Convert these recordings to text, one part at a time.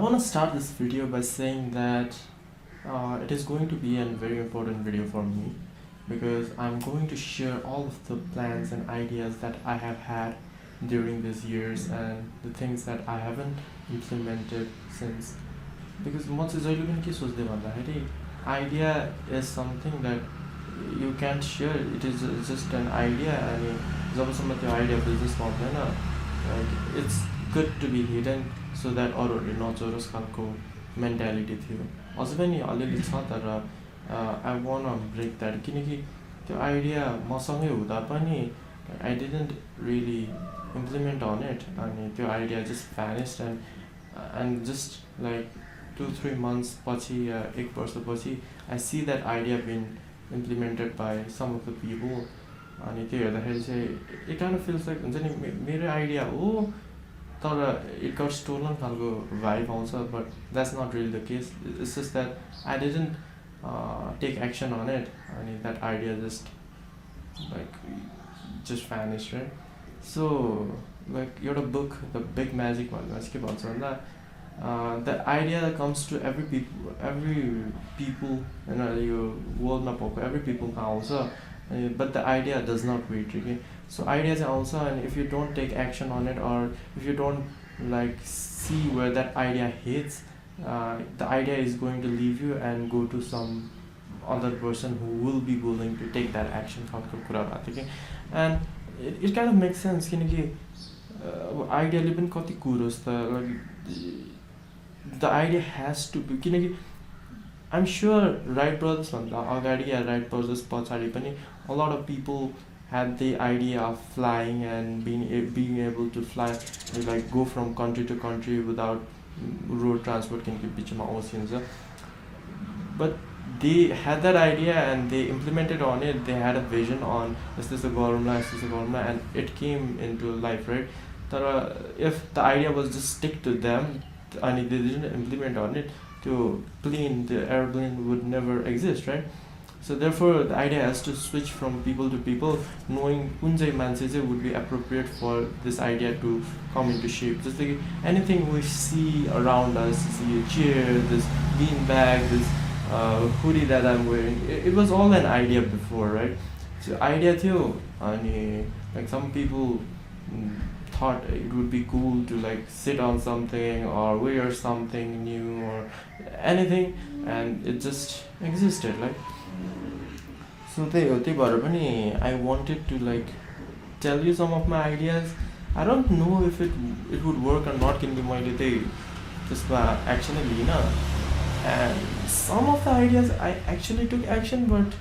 want to start this video by saying that it is going to be a very important video for me because I'm going to share all of the plans and ideas that I have had during these years and the things that I haven't implemented since. Because once is idea is something that you can't share. It is just an idea. I mean, the idea of business model, like it's good to be hidden so that अरूहरूले नचोरोस् खालको mentality थियो अझै पनि अलिअलि छ तर I want brake that किनकि त्यो आइडिया मसँगै हुँदा पनि I didn't really implement on it अनि त्यो idea just vanished and just like 2-3 months पछि या 1 वर्षपछि I see that idea been implemented by some of the people अनि त्यो हेर्दाखेरि चाहिँ it kind of feels like हुन्छ नि मेरो आइडिया हो तर इट गट स्टोलन खालको भाइब आउँछ but that's not really the case it's just that I didn't take action on it अनि that idea just like just vanished right so like एउटा book the big magic भन्दा चाहिँ के भन्छ भन्दा the idea that comes to every people होइन यो वर्ल्डमा भएको every people का आउँछ but the idea does not wait okay so idea चाहिँ आउँछ and if you don't take action on it or if you don't like see where that idea hits the idea is going to leave you and go to some other person who will be willing to take that action खालको कुरा भएको थियो कि and it kind of makes sense किनकि आइडियाले पनि कति कुरोस् त like the idea has to be किनकि I'm sure Wright brothers भन्दा अगाडि या Wright brothers पछाडि पनि a lot of people had the idea of flying and being able to fly like go from country to country without road transport किनकि बिचमा ocean छ but they had that idea and they implemented on it they had a vision on यस्तो गरौँला and it came into life right तर if the idea was just stick to them and they didn't implement on it the airplane would never exist right so therefore the idea has to switch from people to people knowing kun chai manche chai would be appropriate for this idea to come into shape just like anything we see around us see a chair this bean bag this hoodie that I'm wearing it was all an idea before right so idea थियो अनि like some people thought it would be cool to like sit on something or wear something new or anything and it just existed like so त्यही भएर पनि I wanted to like tell you some of my ideas I don't know if it would work or not किनकि मैले त्यही त्यसमा एक्सनै लिइनँ and some of the ideas I actually took action but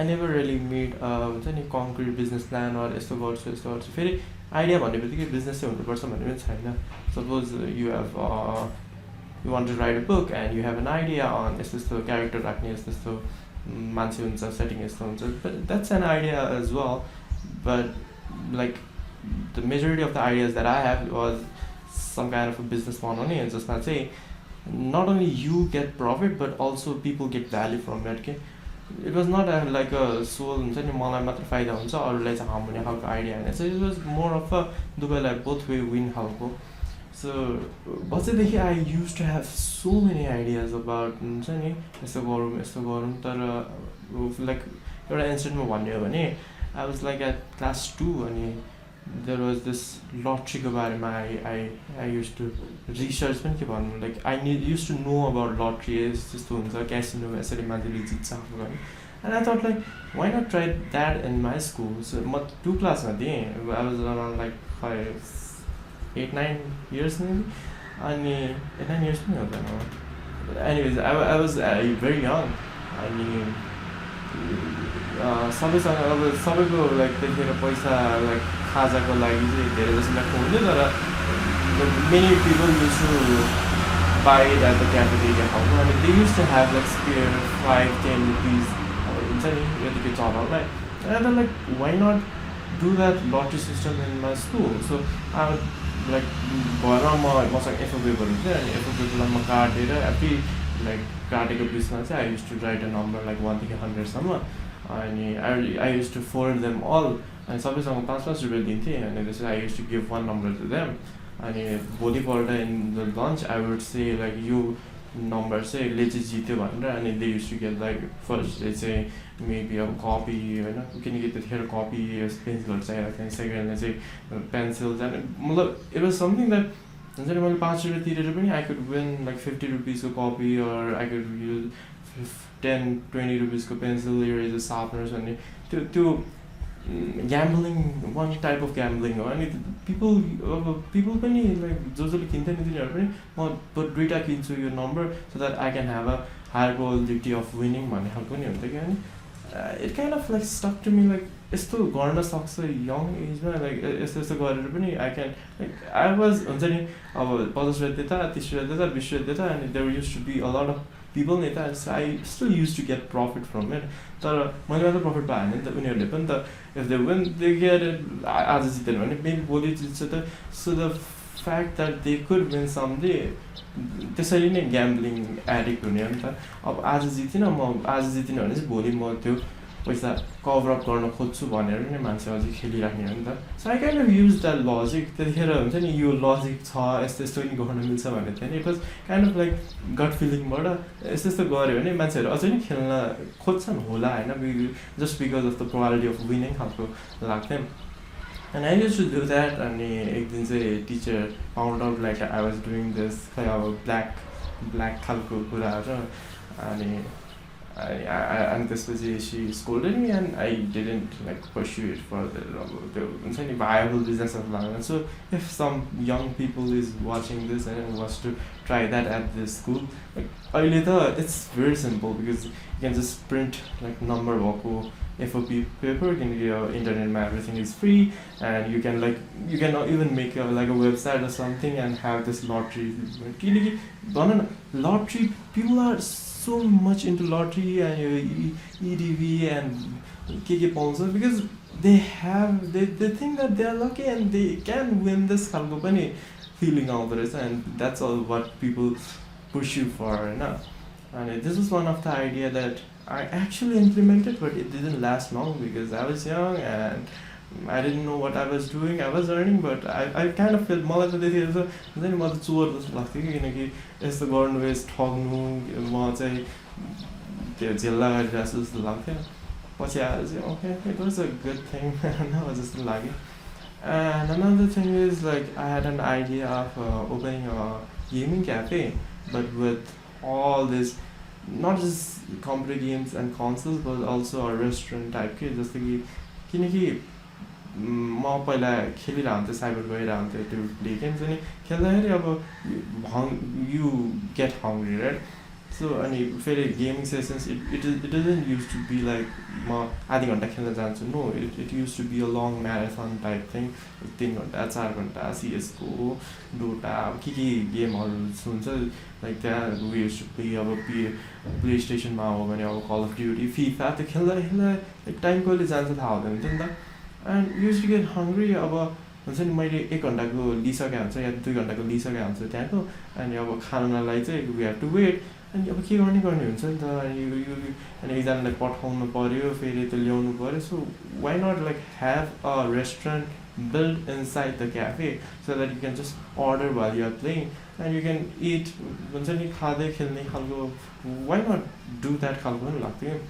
I never really made हुन्छ नि concrete business plan or यस्तो गर्छु फेरि idea भन्ने बित्तिकै बिजनेस चाहिँ हुनुपर्छ भन्ने पनि छैन suppose you want to write a book and you have an idea on यस्तो क्यारेक्टर राख्ने यस्तो मान्छे हुन्छ सेटिङ यस्तो हुन्छ but that's an idea as well but like the majority of the ideas that I have was some kind of a business model नि जसमा चाहिँ not only you get profit but also people get value from it okay it was not like a soul हुन्छ नि मलाई मात्र फाइदा हुन्छ अरूलाई चाहिँ हार्म हुने खालको आइडिया होइन so it was more of a दुवैलाई both way win खालको so बच्चादेखि I used to have so many ideas about हुन्छ नि यस्तो गरौँ तर like एउटा इन्सिडेन्टमा भन्ने हो भने I was like at class 2 अनि there was this lottery को बारेमा I used to research पनि के भन्नु like I used to know about lottery जस्तो हुन्छ क्यासिनो यसरी मान्छेले जित्छ and I thought like why not try that in my school so म 2 क्लासमा थिएँ I was around like 8-9 years maybe अनि 8-9 years पनि हुँदैन anyways I was very young अनि सबैसँग अब सबैको लाइक त्यतिखेर पैसा लाइक खाजाको लागि चाहिँ धेरै जस्तो लाग्नु हुन्थ्यो तर many people used to buy it at the cafeteria खालको अनि they used to have like spare 5-10 rupees हुन्छ नि यतिकै चलाउनलाई and then like why not do that lottery system in my school so I would like घरमा मसँग एफओबीहरू थियो अनि एफओबीलाई म काटेर every like काटेको बिचमा चाहिँ I used to write a number like 1 देखि 100 सम्म अनि I used to forward them all अनि सबैसँग 5-5 रुपियाँ दिन्थेँ अनि त्यसपछि I used to give one number to them अनि भोलिपल्ट in the lunch I would say like यो नम्बर चाहिँ ले चाहिँ जित्यो भनेर अनि they used to get like फर्स्टले चाहिँ मेबी अब कपी होइन किनकि त्यतिखेर कपी पेन्सिलहरू चाहिएको थियो सेकेन्डले चाहिँ पेन्सिल्स अनि मतलब इट वाज समथिङ द्याट हुन्छ नि मैले 5 रुपियाँ तिरेर पनि आई कुड विन लाइक 50 रुपिसको copy or I could use 10-20 रुपिसको पेन्सिल इरेजर सार्पनर्स अनि त्यो gambling one type of gambling हो अनि पिपल पनि लाइक जसले किन्थ्यो नि तिनीहरू पनि म दुइटा किन्छु यो number so that I can have a higher probability of winning भन्ने खालको नि हुन्थ्यो कि अनि it kind of like stuck to me like यस्तो गर्न सक्छ यङ एजमा लाइक यस्तो यस्तो गरेर पनि I can like I was हुन्छ नि अब 50 रुपियाँ देता 30 रुपियाँ देता 20 रुपियाँ देता अनि there used to be a lot of people नि त I still used to get profit from it तर मैले मात्र प्रफिट पाएन नि त उनीहरूले पनि त if they win they get आज जितेन भने मेबी भोलि जित्छ त so the fact that they could win someday त्यसरी नै ग्याम्बलिङ एडिक्ट हुने हो नि त अब आज जितिनँ म आज जितिनँ भने चाहिँ भोलि म त्यो पैसा कभरअप गर्न खोज्छु भनेर नै मान्छे अझै खेलिराख्ने हो नि त so I kind of use that logic त्यतिखेर हुन्छ नि यो लजिक छ यस्तो यस्तो पनि गर्न मिल्छ भनेको थियो नि it was kind of like gut फिलिङबाट यस्तो यस्तो गऱ्यो भने मान्छेहरू अझै नि खेल्न खोज्छन् होला होइन just because of the probability of winning खालको लाग्थ्यो and I use to do that अनि एक दिन चाहिँ teacher found out like I was doing this खै अब ब्ल्याक खालको कुराहरू अनि अनि त्यसपछि she scolded me and I didn't like pursue it further अब त्यो हुन्छ नि भायबल बिजनेसहरू लाग्दैन so if some young people is watching this and was to try that at this school like अहिले त it's very simple because you can just print like number भएको FOP paper किनकि इन्टरनेटमा everything is free and you can even make like a website or something and have this lottery किनकि भन न lottery people are so much into lottery and EDV and के पाउँछ because they think that they are lucky and they can win this खालको पनि feeling आउँदो रहेछ and that's all what people push you for होइन and this was one of the idea that I actually implemented but it didn't last long because I was young and I didn't know what I was doing. I was earning but I kind of felt मलाई त त्यतिखेर चाहिँ हुन्छ नि म त चोर जस्तो लाग्थ्यो कि किनकि यस्तो गर्नु यस्तो ठग्नु म चाहिँ त्यो झेल्ला गरिरहेको छु जस्तो लाग्थ्यो पछि आएर चाहिँ okay it was a good thing जस्तो लाग्यो and another thing is like I had an idea of opening a gaming cafe but with all this not just computer games and consoles but also a restaurant type के जस्तो कि किनकि म पहिला खेलिरहेको हुन्थेँ साइबर गइरहेको हुन्थेँ त्यो प्ले गेम्स अनि खेल्दाखेरि अब you get hungry right so अनि फेरि gaming sessions it doesn't use to be like म आधी घन्टा खेल्न जान्छु no it used to be a long marathon type thing 3 घन्टा 4 घन्टा सिएसको डोटा अब के गेमहरू हुन्छ लाइक त्यहाँ वी युज टु प्ले अब प्ले स्टेसनमा हो भने अब कल अफ ड्युटी फिफा त्यो खेल्दा लाइक टाइम कहिले जान्छ थाहा हुँदैन थियो नि त and used to get hungry अब हुन्छ नि मैले 1 घन्टाको लिइसकेको हुन्छ या 2 घन्टाको लिइसकेको हुन्छ त्यहाँको अनि अब खानालाई चाहिँ वी हेभ टु वेट अनि अब के गर्ने हुन्छ नि त अनि एकजनालाई पठाउनु पऱ्यो फेरि त्यो ल्याउनु पऱ्यो so why not like have a restaurant built inside the cafe so that you can just order while you are playing and you can eat हुन्छ नि खाँदै खेल्ने खालको why not do that खालको पनि लाग्थ्यो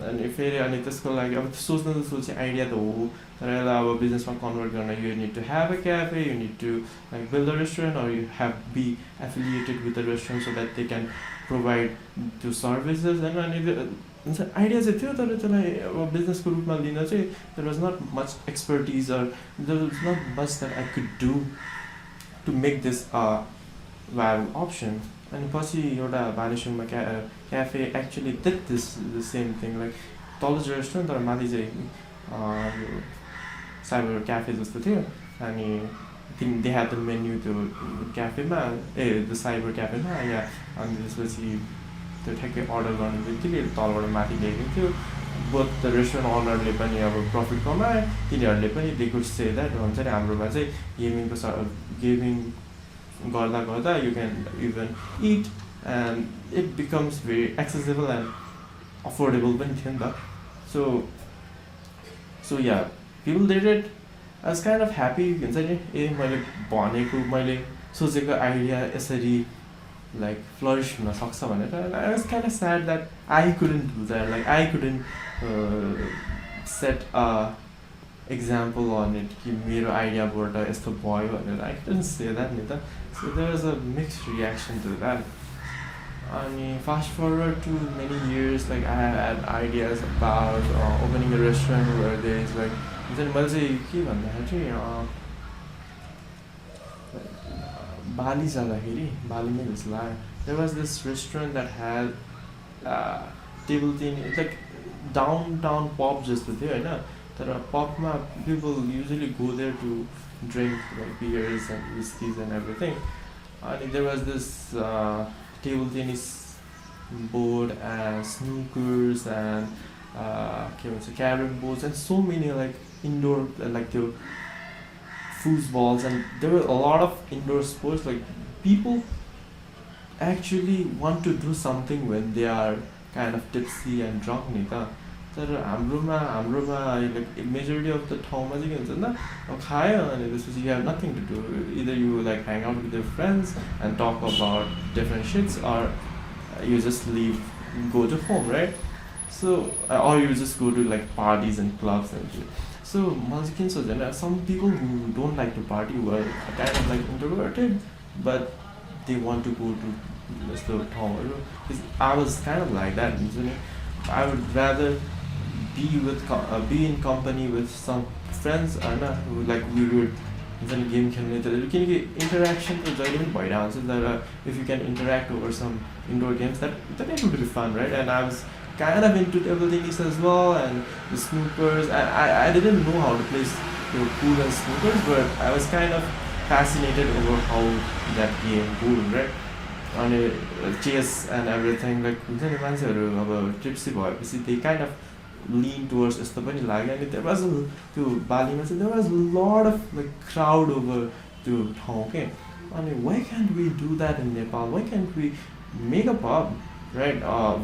अनि फेरि अनि त्यसको लागि अब सोच्न त सोचे आइडिया त हो तर यसलाई अब बिजनेसमा कन्भर्ट गर्न you need to have a cafe you need to like build a restaurant or you have be affiliated with the restaurant so that they can provide त्यो सर्भिसेस होइन अनि हुन्छ आइडिया चाहिँ थियो तर त्यसलाई अब बिजनेसको रूपमा लिन चाहिँ there was not much expertise or there was not much that I could do to make this a valuable option अनि पछि एउटा भालेसुङमा cafe actually did this the same thing like तल चाहिँ रेस्टुरेन्ट तर माथि चाहिँ साइबर क्याफे जस्तो थियो अनि दे ह्याड द मेन्यु त्यो क्याफेमा द साइबर क्याफेमा या अनि त्यसपछि त्यो ठ्याक्कै अर्डर गर्ने बित्तिकै तलबाट माथि ल्याइदिएको थियो बोथ द रेस्टुरेन्ट ओनरले पनि अब प्रफिट कमाए तिनीहरूले पनि दे कुड से द्याट हुन्छ नि हाम्रोमा चाहिँ गेमिङ गर्दा गर्दा you can even it and it becomes very accessible and affordable पनि थियो नि त so yeah people did it I was kind of happy हुन्छ नि मैले भनेको मैले सोचेको आइडिया यसरी like flourish हुन सक्छ भनेर and I was kind of sad that I couldn't do that like I couldn't set a example on it कि मेरो आइडियाबाट यस्तो भयो भनेर I couldn't say that नि त so there was a mixed reaction to that अनि fast forward to many years like I had ideas about opening a restaurant where there is like हुन्छ नि मैले चाहिँ के भन्दाखेरि बाली जाँदाखेरि बालीमै जस्तो लाग्यो there was this restaurant that had table tennis like downtown pub जस्तो थियो होइन तर पबमा people usually go there to drink like beers and whiskeys and everything and there was this table tennis board and snookers and के भन्छ carrom boards and so many like indoor like त्यो foosballs and there were a lot of indoor sports like people actually want to do something when they are kind of tipsy and drunk नि त तर हाम्रोमा like majority of the ठाउँमा चाहिँ के हुन्छ नि त अब खायो अनि त्यसपछि you have nothing to do either you like hang out with your friends and talk about different shits or you just leave go to home right so or you just go to like parties and clubs and shit so मलाई के सोच्छ होइन some people who don't like to party who are kind of like introverted but they want to go to यस्तो ठाउँहरू I was kind of like that हुन्छ नि I would rather be in company with some friends होइन who like we would हुन्छ नि game खेल्ने त किनकि इन्टरेक्सन त जहिले पनि भइरहेको हुन्छ तर if you can interact over some indoor games that it would be fun right and I was kind of into table tennis as well and the snookers I didn't know how to play pool and snookers but I was kind of fascinated over how that game goes right and chess and everything like हुन्छ नि मान्छेहरू अब tipsy भएपछि they kind of lean towards यस्तो पनि लाग्यो अनि there was त्यो बालीमा चाहिँ there was a lot of like crowd over त्यो ठाउँ के अनि why can't we do that in Nepal why can't we make a pub right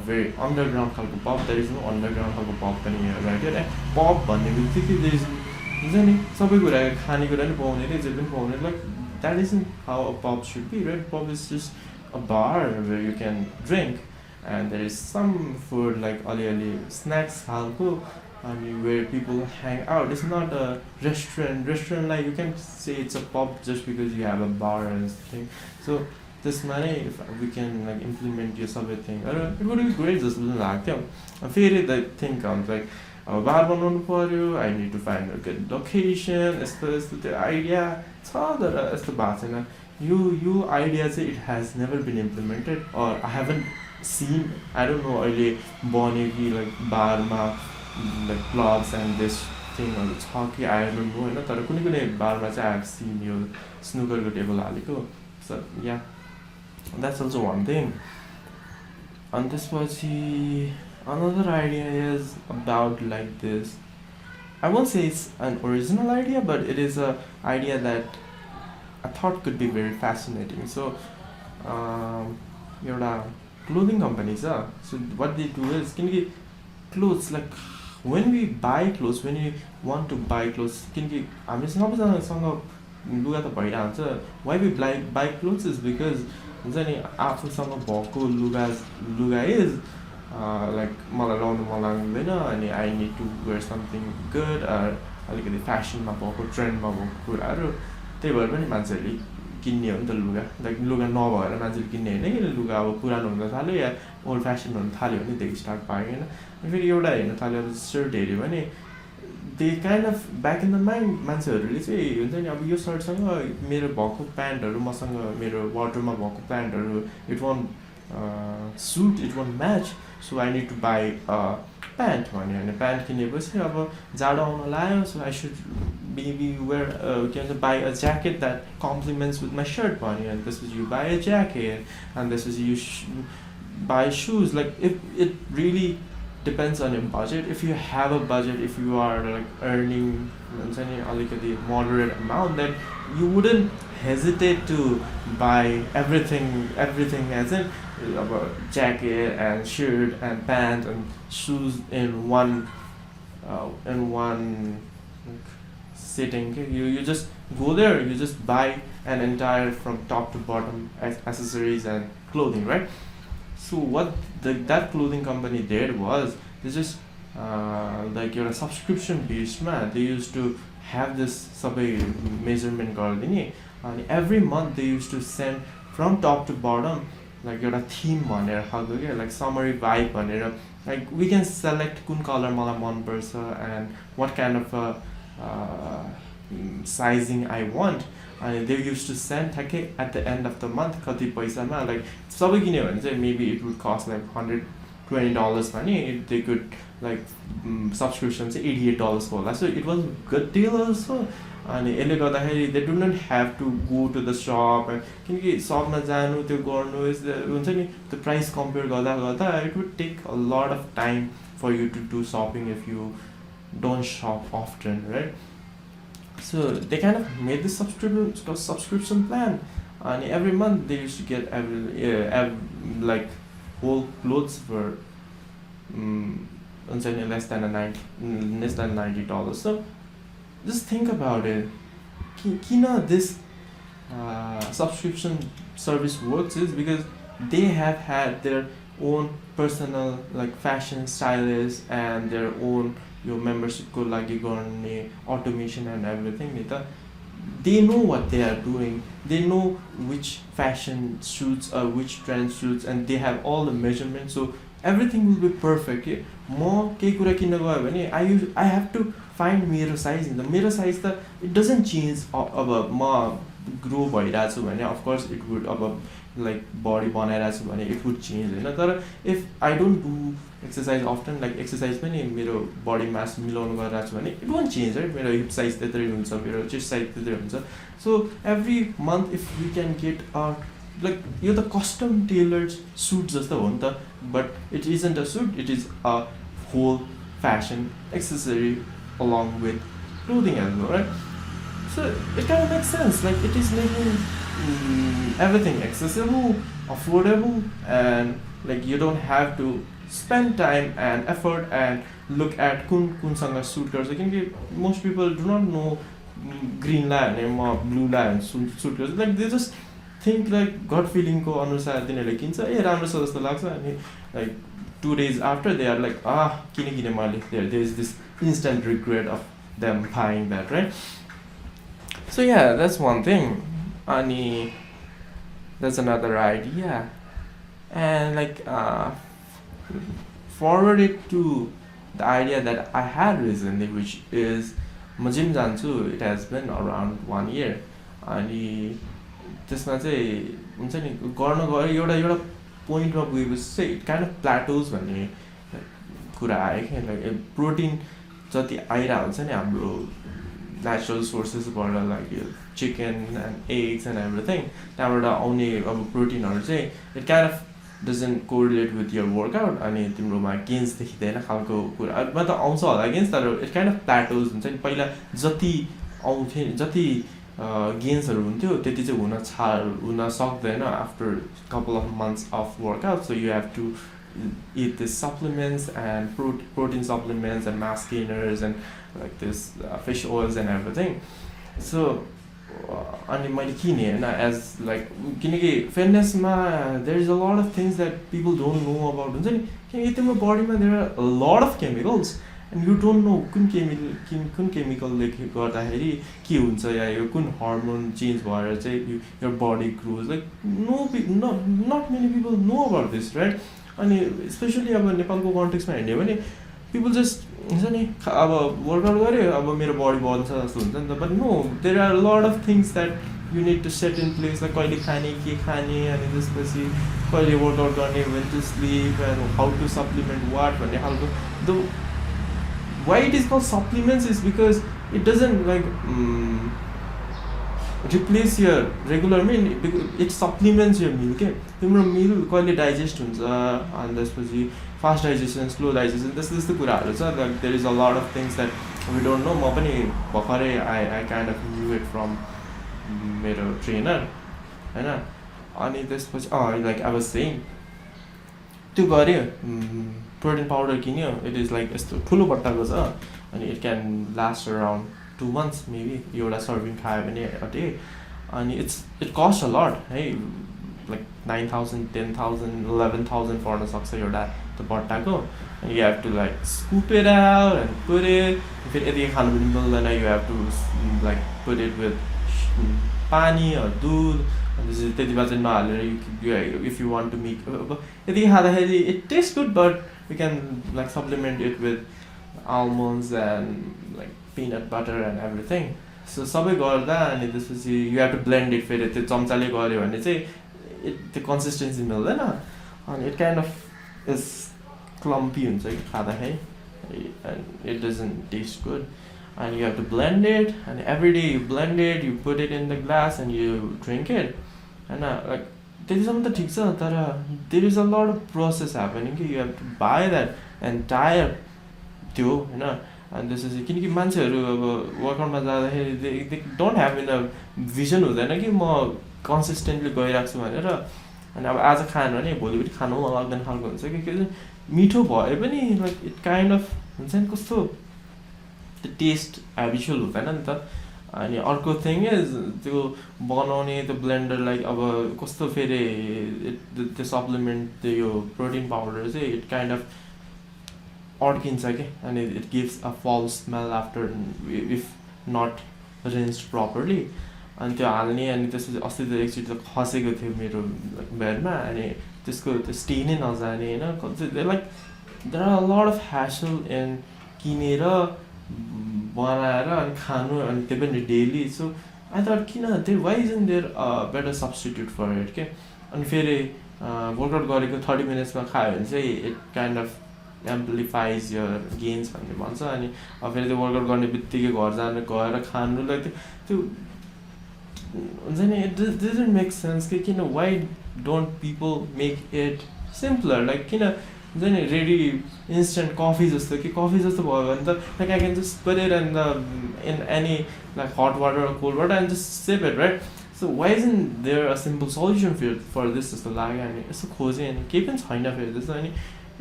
very underground खालको pub there is no underground खालको pub पनि here right and pub भन्ने बित्तिकै there is हुन्छ नि सबै कुरा खानेकुरा नि पाउने रे जे पनि पाउने like that isn't how a pub should be right pub is just a bar where you can drink and there is some food like aliali snacks halko and where people hang out it's not a restaurant like you can say it's a pub just because you have a bar and thing so this money if we can like implement your everything it would be great just लाग्थ्यो फेरि the thing comes like bar बनाउनु पर्यो I need to find a good location यस्तो त्यो idea छ तर यस्तो भएको छैन यो idea चाहिँ it has never been implemented or I haven't seen I don't know अहिले बन्यो कि like बारमा like clubs and this thingहरू छ कि I don't know होइन तर कुनै बारमा चाहिँ I have seen यो snookerको टेबल हालेको so yeah that's also one thing and त्यसपछि another idea is about like this I won't say it's an original idea but it is a idea that I thought could be very fascinating so एउटा clothing company छ so what they do is किनकि clothes like when we buy clothes when you want to buy clothes किनकि हामी सबैजनासँग लुगा त भइरहेको हुन्छ why we buy clothes is because हुन्छ नि आफूसँग भएको लुगा इज लाइक मलाई लाउनु मन लाग्दैन अनि I need to wear something good अलिकति फ्यासनमा भएको ट्रेन्डमा भएको कुराहरू त्यही भएर पनि मान्छेहरूले किन्ने हो नि त लुगा लाइक लुगा नभएर मान्छेले किन्ने होइन कि लुगा अब पुरानो हुन थाल्यो या ओल्ड फ्यासन हुन थाल्यो भने त्यही स्टार्ट पायो होइन फेरि एउटा हेर्न थाल्यो अब सर्ट हेऱ्यो भने they kind of back in the mind मान्छेहरूले चाहिँ हुन्छ नि अब यो सर्टसँग मेरो भएको प्यान्टहरू मसँग मेरो वार्डरोबमा भएको प्यान्टहरू it won't suit it won't match so I need to buy pant भन्यो भने प्यान्ट किनेपछि अब जाडो आउन लाग्यो so I should maybe wear के भन्छ buy a jacket that complements with my shirt भन्यो अनि त्यसपछि यु बाई अ ज्याकेट अनि त्यसपछि you buy shoes like if it really depends on your budget if you have a budget if you are like earning a moderate amount then you wouldn't hesitate to buy everything as in a jacket and shirt and pants and shoes in one like, sitting. Okay? You just go there, you just buy an entire from top to bottom accessories and clothing, right? So what that clothing company did was they just like your subscription based man. They used to have this sabai measurement garden, and every month they used to send from top to bottom like your theme भनेर खालको के like summary vibe भनेर like we can select कुन color मलाई मन पर्छ and what kind of sizing I want. And they used to send ठ्याक्कै at the end of the month कति पैसामा like सबै किन्यो भने चाहिँ maybe it would cost like $120 भने they could like subscription चाहिँ $88 को होला. So it was good deal also. अनि यसले गर्दाखेरि they do not have to go to the shop किनकि शपमा जानु त्यो गर्नु हुन्छ नि त्यो प्राइस कम्पेयर गर्दा गर्दा it would take a lot of time for you to do shopping if you don't shop often, right? So they kind of made this subscription plan, and every month they used to get like whole clothes for less than $90. So just think about it. Kina this subscription service works is because they have had their own personal like fashion stylists and their own your membership को लागि गर्ने automation and everything. They know what they are doing. They know which fashion suits or which trend suits, and they have all the measurements. So everything will be perfect. म केही कुरा किन्न गयो भने I have to find मेरो size. The मेरो size त it doesn't change. अब म grow भइरहेको छु भने of course it would अब like body बनाइरहेको छु भने it would change हैन. तर if I don't do exercise often, like exercise पनि मेरो body mass मिलाउनु गरिरहेको छु भने it won't change, right? मेरो hip size त्यत्रै हुन्छ, मेरो chest size त्यत्रै हुन्छ. So every month if we can get like यो त custom tailored suit जस्तो हो नि त, but it isn't a suit, it is a whole fashion accessory along with clothing as well, right? So it kind of makes sense, like it is making everything accessible, affordable, and like you don't have to spend time and effort and look at kun sanga suit garcha kinki most people do not know green line and blue line suit garcha, like they just think like gut feeling ko anusar dinale kincha राम्रो छ जस्तो लाग्छ अनि like 2 days after they are like किने मैले there is this instant regret of them buying that, right? So yeah, that's one thing. Ani that's another idea. And like forward it to the idea that I had recently, which is म gym जान्छु. It has been around 1 year. अनि त्यसमा चाहिँ हुन्छ नि गर्न गयो एउटा पोइन्टमा पुगेपछि चाहिँ it kind of plateaus भन्ने कुरा आयो क्या. लाइक प्रोटिन जति आइरहेको हुन्छ नि हाम्रो नेचुरल सोर्सेसबाट like chicken and eggs and everything त्यहाँबाट आउने अब प्रोटिनहरू चाहिँ it kind of doesn't correlate with your workout अनि तिम्रोमा गेन्स देखिँदैन खालको कुरा त आउँछ होला गेन्स, तर it kind of plateaus हुन्छ नि. पहिला जति आउँथ्यो जति गेन्सहरू हुन्थ्यो त्यति चाहिँ हुन सक्दैन after couple of months of workout. So you have to eat these supplements and protein supplements and mass gainers and like this fish oils and everything. So अनि मैले किने हैन as like किनकि फिटनेसमा there is a lot of things that people don't know about हुन्छ नि. किनकि तिम्रो बडीमा there are a lot of chemicals and you don't know कुन केमिकलले गर्दाखेरि के हुन्छ या यो कुन हार्मोन चेन्ज भएर चाहिँ your body grows. Like not many people know about this, right? अनि स्पेशली अब नेपालको कन्टेक्स्टमा हेर्ने भने people just हुन्छ नि अब वर्कआउट गर्यो अब मेरो बडी बन्छ जस्तो हुन्छ नि त. But no there are lot of things that you need to set in place. Like कहिले खाने के खाने अनि त्यसपछि कहिले वर्कआउट गर्ने when to sleep and how to supplement what भन्ने खालको. The why it is called supplements is because it doesn't like replace your regular meal, it supplements your meal के. तिम्रो मिल कहिले डाइजेस्ट हुन्छ अनि त्यसपछि फास्ट डाइजेसन स्लो डाइजेसन त्यस्तो कुराहरू छ. Like there is a lot of things that we don't know. म पनि भर्खरै I kind of knew it from मेरो ट्रेनर होइन. अनि त्यसपछि लाइक आई वाज सेइङ त्यो गऱ्यो प्रोटिन पाउडर किन्यो. इट इज लाइक यस्तो ठुलो बट्टाको छ अनि it can last around 2 months maybe एउटा सर्भिङ खायो भने a day अनि it costs a lot है like 9,000 10,000 11,000 पर्न सक्छ एउटा त्यो बट्टाको and you have to like scoop it out and put it फेरि यति खानु पनि मिल्दैन you have to like put it with पानी or दुध अनि त्यति बेला चाहिँ नहालेर if you want to make यति खाँदाखेरि it tastes good but you can like supplement it with almonds and like peanut butter and everything so सबै गर्दा अनि त्यसपछि you have to blend it फेरि त्यो चम्चाले गर्यो भने चाहिँ त्यो consistency मिल्दैन अनि it kind of is clumpy हुन्छ कि खाँदाखेरि and it doesn't taste good and you have to blend it and every day you blend it you put it in the glass and you drink it and like त्यतिसम्म त ठिक छ तर there is a lot of process happening कि you have to buy that entire त्यो होइन अनि त्यसपछि किनकि मान्छेहरू अब वर्कआउटमा जाँदाखेरि they don't have enough vision हुँदैन कि म कन्सिस्टेन्टली गइरहेको छु भनेर अनि अब आज खाएन भने भोलि पनि खानु मन लाग्दैन खालको हुन्छ कि मिठो भए पनि लाइक इट काइन्ड अफ हुन्छ नि कस्तो त्यो टेस्ट हेबिचुअल हुँदैन नि त अनि अर्को थिङ इज त्यो बनाउने त्यो ब्लेन्डरलाई अब कस्तो फेरि त्यो सप्लिमेन्ट त्यो यो प्रोटिन पाउडर चाहिँ इट काइन्ड अफ अड्किन्छ कि अनि it gives a foul smell after if not rinsed properly अनि त्यो हाल्ने अनि त्यसपछि अस्ति त एकचोटि त खसेको थियो मेरो बेडमा अनि त्यसको त्यो स्टेनै नजाने होइन like there are a lot of hassle in किनेर बनाएर अनि खानु अनि त्यो पनि डेली सो आई थट किन त्यो why isn't there better substitute for it के अनि फेरि वर्कआउट गरेको 30 मिनट्समा खायो भने चाहिँ it kind of amplifies your gains भन्ने भन्छ अनि फेरि त्यो वर्कआउट गर्ने बित्तिकै घर जानु गएर खानुलाई त्यो हुन्छ नि इट डजन्ट मेक सेन्स कि किन why don't people make it simpler like किन हुन्छ नि रेडी इन्स्टेन्ट कफी जस्तो कि कफी जस्तो भयो भने त like I can just put it in any like hot water cold water and just sip it right so why isn't there a simple solution for this जस्तो लाग्यो अनि यसो खोजेँ अनि केही पनि छैन फेरि जस्तो अनि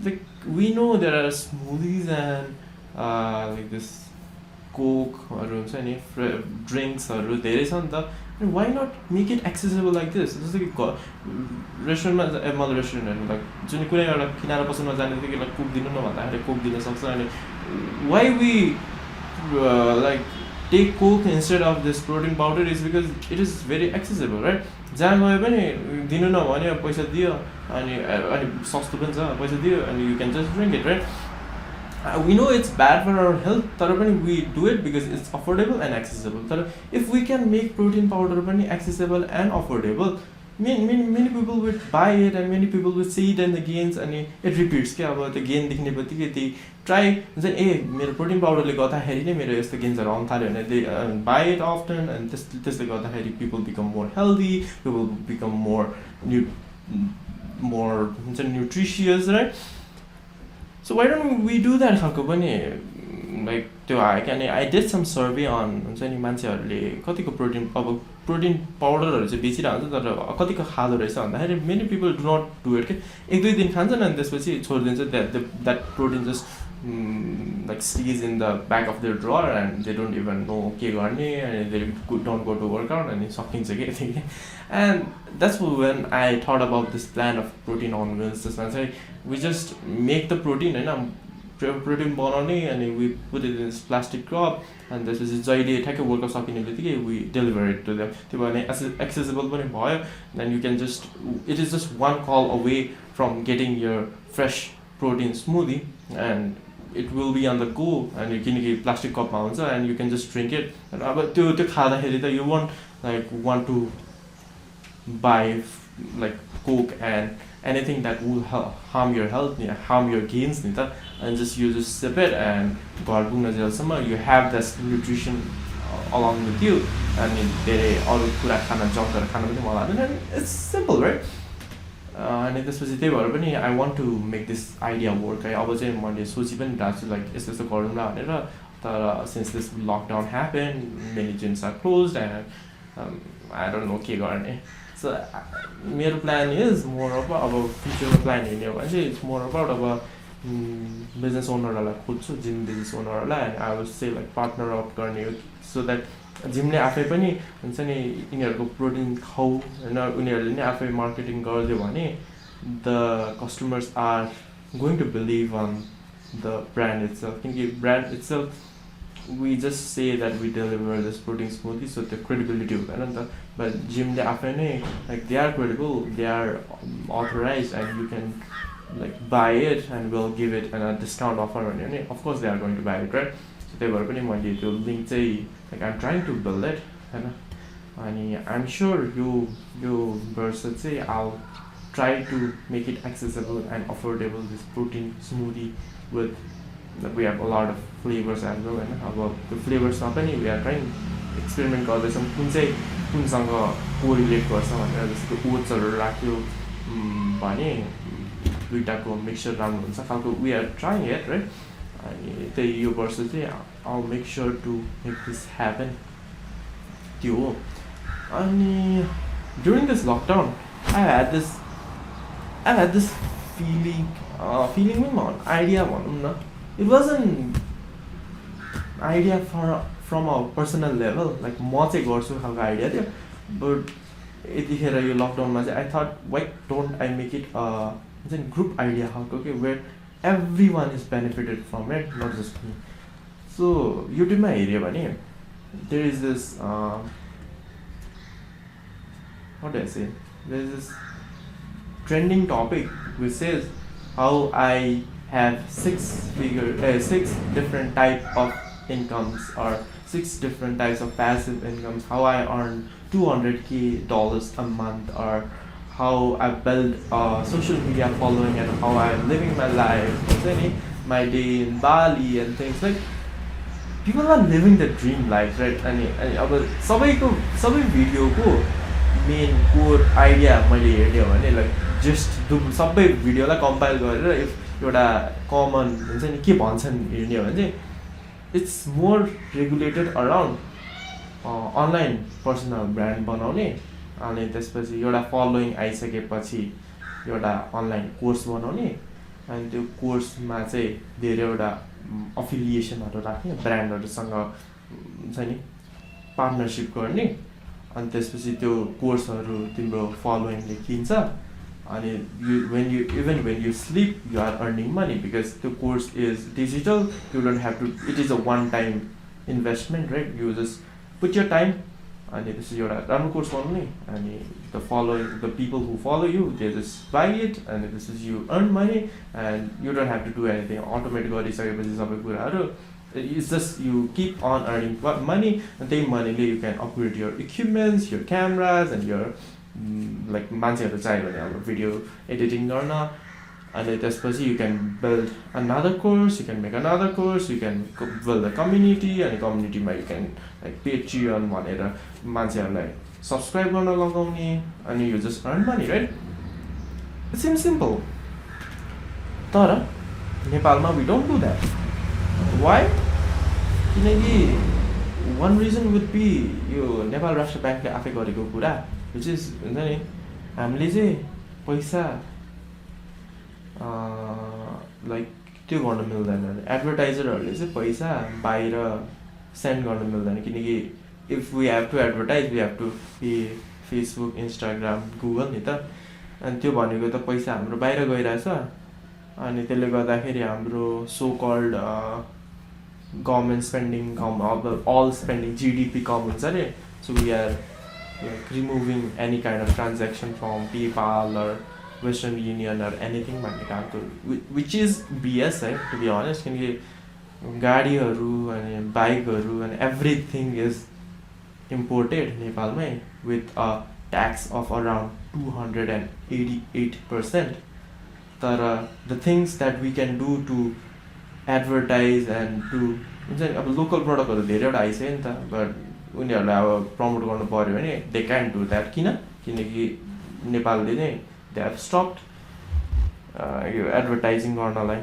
like we know there are smoothies and like this कोकहरू हुन्छ नि ड्रिङ्क्सहरू धेरै छ नि त why not make it accessible like this जस्तो कि रेस्टुरेन्टमा मलाई रेस्टुरेन्टहरू लाइक जुन कुनै एउटा किनारा पसलमा जाने बित्तिकै लाइक कोक दिनु न भन्दाखेरि कोक दिन सक्छ अनि why we like take coke instead of this protein powder is because it is very accessible right जहाँ गए पनि दिनु न भन्यो पैसा दियो अनि सस्तो पनि छ पैसा दियो अनि you can just drink it right we know it's bad for our health तर पनि we do it because it's affordable and accessible तर if we can make protein powder पनि accessible and affordable many people would buy it and many people would see it in the gains and it repeats के अब त्यो gain देख्ने बित्तिकै they try हुन्छ ए मेरो protein पाउडरले गर्दाखेरि नै मेरो यस्तो गेन्सहरू आउनु थाल्यो भने they buy it often and त्यसले गर्दाखेरि people become more healthy people become more हुन्छ nutritious right so why don't we do that खालको पनि लाइक त्यो आयो कि अनि I did some survey on हुन्छ नि मान्छेहरूले कतिको प्रोटिन अब प्रोटिन पाउडरहरू चाहिँ बेचिरहेको हुन्छ तर कतिको खाँदो रहेछ भन्दाखेरि many people do not do it के 1-2 दिन खान्छन् अनि त्यसपछि छोडिदिन्छ that protein just like stays in the back of their drawer and they don't even know के गर्ने अनि they don't go to workout अनि सकिन्छ कि यतिकै and that's when I thought about this plan of protein on wheels त्यसमा चाहिँ we just make the protein होइन प्रोटिन बनाउने अनि we put it in plastic cup अनि त्यसपछि जहिले ठ्याक्कै वर्कआउट सकिने बित्तिकै we deliver it to them त्यो भयो भने एक्सेसिबल पनि भयो then you can just it is just one call away from getting your fresh protein smoothie and it will be on the go and किनकि plastic कपमा हुन्छ and you can just drink it अब त्यो खाँदाखेरि त you want to buy like coke and anything that will harm your health, harm your gains, and just you just sip it and you have this nutrition along with you and it's simple, right? And I want to make this idea work. Like since this lockdown happened, many gyms are closed and I don't know ke. So my plan is more about future plan it's more about business ओनरहरूलाई खोज्छु, gym business ओनरहरूलाई, and I will say like partner up गर्ने, so that जिमले आफै पनि हुन्छ नि यिनीहरूको प्रोटिन खाऊ होइन, उनीहरूले नै आफै मार्केटिङ गरिदियो भने the customers are going to believe on the brand itself, किनकि brand itself we just say that we deliver this protein smoothie, so the credibility हुँदैन नि त, but जिमले आफै नै like they are credible, they are authorized, and you can like buy it and we'll give it a discount offer भन्यो भने of course they are going to buy it, right? So त्यही भएर पनि मैले त्यो link चाहिँ like I'm trying to build it होइन, अनि I'm sure यो वर्ष चाहिँ I'll try to make it accessible and affordable, this protein smoothie with like we have a lot of flavors as well, and अब त्यो फ्लेभर्समा पनि we are trying experiment गर्दैछौँ कुन चाहिँ कुनसँग कोरिलेट गर्छ भनेर, जस्तो ओट्सहरू राख्यो भने दुइटाको मिक्सचर राम्रो हुन्छ खालको, we are trying it right, अनि त्यही यो वर्ष चाहिँ I'll make sure to make this happen, त्यो हो। अनि during this lockdown I had this feeling पनि idea भनौँ न, it wasn't idea from a personal level, like म चाहिँ गर्छु खालको आइडिया थियो, बट यतिखेर यो लकडाउनमा चाहिँ I thought why don't I make it a group idea खालको के, where everyone is benefited from it, not just me. So युट्युबमा हेऱ्यो भने there is this what do I say, there is this trending topic which says how I have 6 different type of incomes, or 6 different types of passive incomes, how I earn $200K a month, or how I build a social media following, and how I'm living my life, my day in Bali and things like. People are living the dream life, right? अनि अब सबै भिडियोको main core idea मैले हेर्ने भने like just सबै भिडियोलाई compile गरेर if एउटा कमन हुन्छ नि के भन्छन् हेर्ने हो भने चाहिँ it's more regulated around online personal brand बनाउने, अनि त्यसपछि एउटा फलोइङ आइसकेपछि एउटा अनलाइन कोर्स बनाउने, अनि त्यो कोर्समा चाहिँ धेरैवटा अफिलिएसनहरू राख्ने, ब्रान्डहरूसँग हुन्छ नि पार्टनरसिप गर्ने, अनि त्यसपछि त्यो कोर्सहरू तिम्रो फलोइङले किन्छ, अनि even when you sleep you are earning money because the course is digital, you don't have to, it is a one time investment, right? You just put your time, and this is your राम्रो course बनाउने, and the people who follow you, they just buy it, and this is you earn money and you don't have to do anything, automatic गरिसकेपछि सबै कुराहरू, it's just you keep on earning money, and त्यही moneyले you can upgrade your equipments, your cameras, and your like मान्छेहरू चाहियो भने अब video editing गर्न, अनि त्यसपछि you can build another course, you can make another course, you can build a community, अनि कम्युनिटीमा you can like Patreon भनेर मान्छेहरूलाई सब्सक्राइब गर्न लगाउने, अनि you just earn money, right? It seems simple. तर नेपालमा we don't do that. Why? किनकि one reason would be यो नेपाल राष्ट्र ब्याङ्कले आफै गरेको कुरा, which is हुन्छ नि हामीले चाहिँ पैसा लाइक त्यो गर्न मिल्दैन, एडभर्टाइजरहरूले चाहिँ पैसा बाहिर सेन्ड गर्न मिल्दैन, किनकि if we have to advertise we have to pay Facebook, Instagram, Google नि त, अनि त्यो भनेको त पैसा हाम्रो बाहिर गइरहेछ, अनि त्यसले गर्दाखेरि हाम्रो सो कल्ड गभर्मेन्ट स्पेन्डिङ कम, अब अल स्पेन्डिङ जिडिपी कम हुन्छ अरे, so we are like removing any kind of transaction from PayPal or Western Union or anything भन्ने खालको, which is BS है to be honest, किनकि गाडीहरू अनि बाइकहरू अनि everything is imported नेपालमै with a tax of around 288%. तर the things that we can do to advertise and to हुन्छ नि अब लोकल प्रडक्टहरू धेरैवटा आइसक्यो नि त, बट उनीहरूलाई अब प्रमोट गर्नु पऱ्यो भने दे क्यान डु द्याट, किनकि नेपालले नै दे हेभ स्टप्ड यो एडभर्टाइजिङ गर्नलाई,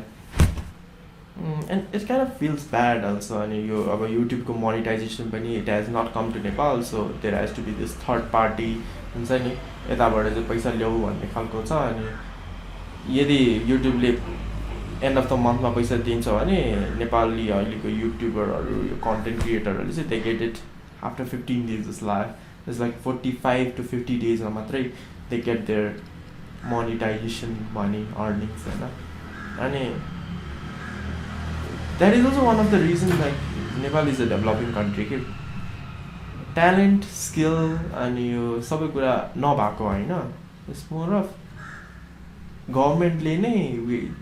and it kind of feels bad also. अनि यो अब युट्युबको मोनिटाइजेसन पनि it has not come to Nepal, so there has to be this third party हुन्छ नि यताबाट चाहिँ पैसा ल्याऊ भन्ने खालको छ। अनि यदि युट्युबले एन्ड अफ द मन्थमा पैसा दिन्छ भने नेपाली अहिलेको युट्युबरहरू यो कन्टेन्ट क्रिएटरहरूले चाहिँ they get it after 15 days जस्तो लाग्यो. इट्स लाइक 45 to 50 daysमा मात्रै they get their monetization money earnings होइन. अनि that is also one of the reason like Nepal is a developing country कि ट्यालेन्ट स्किल अनि यो सबै कुरा नभएको होइन. इट्स मोर अफ गभर्मेन्टले नै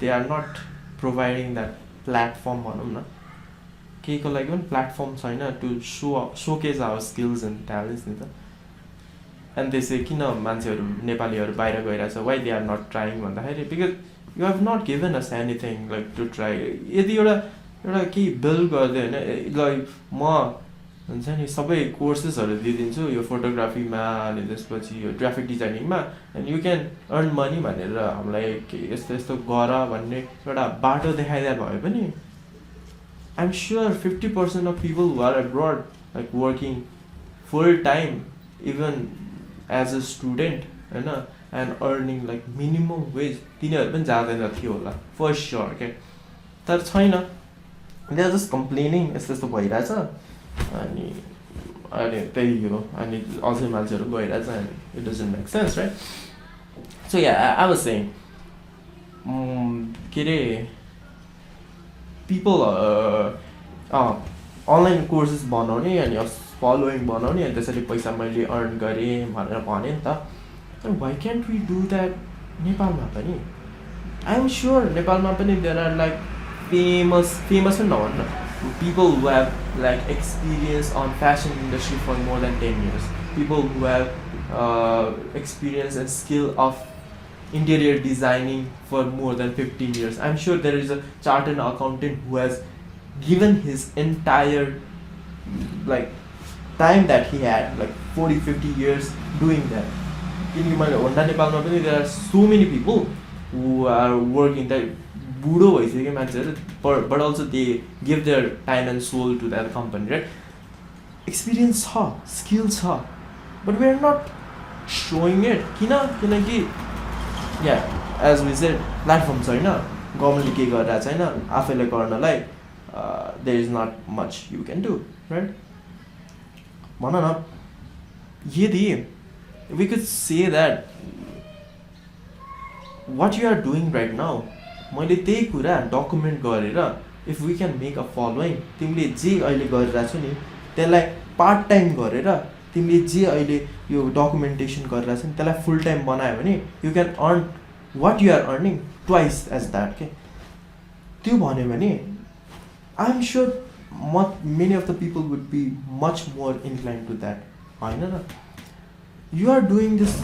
they are not providing that platform भनौँ न. केहीको लागि पनि प्लेटफर्म छैन to showcase our skills and talents नि त. एन्ड त्यसै किन मान्छेहरू नेपालीहरू बाहिर गइरहेछ why they are not trying भन्दाखेरि because you have not given us anything like to try. यदि एउटा केही बिल्ड गरिदियो होइन लाइक म हुन्छ नि सबै कोर्सेसहरू दिइदिन्छु यो फोटोग्राफीमा अनि त्यसपछि यो ग्राफिक डिजाइनिङमा and you can earn money भनेर हामीलाई यस्तो यस्तो गर भन्ने एउटा बाटो देखाइदिए भए पनि I am sure 50% of people who are abroad like working full time even as a student होइन and earning like minimum wage तिनीहरू पनि जाँदैन थियो होला फर स्योर क्या. तर छैन. दे आर जस्ट कम्प्लेनिङ यस्तो यस्तो भइरहेछ अनि अनि त्यही हो. अनि अझै मान्छेहरू गइरहेछ and it doesn't make sense right. So yeah I was saying के अरे पिपल अनलाइन कोर्सेस बनाउने अनि फलोइङ बनाउने अनि त्यसरी पैसा मैले अर्न गरेँ भनेर भने नि त. Why can't we do that नेपालमा पनि. आई एम स्योर नेपालमा पनि देयर आर लाइक फेमस पनि नभन्न people who have like experience on fashion industry for more than 10 years, people who have experience and skill of interior designing for more than 15 years. I'm sure there is a chartered accountant who has given his entire like time that he had like 40-50 years doing that. In Honda Nepal there are so many people who are working that बुढो भइसक्यो मान्छेहरू but also they give their time and soul to that company right. Experience छ skill छ but we are not showing it. किनकि या as we said platform छैन. गभर्मेन्टले के गरिरहेको छैन आफैले गर्नलाई. There is not much you can do right. भन न यदि we could say that what you are doing right now मैले त्यही कुरा डकुमेन्ट गरेर if we can make a following तिमीले जे अहिले गरिरहेछौ नि त्यसलाई पार्ट टाइम गरेर तिमीले जे अहिले यो डकुमेन्टेसन गरिरहेछ नि त्यसलाई फुल टाइम बनायो भने you can earn what you are earning twice as that के. त्यो भन्यो भने I am sure many of the people would be much more incline to that होइन र. You are doing this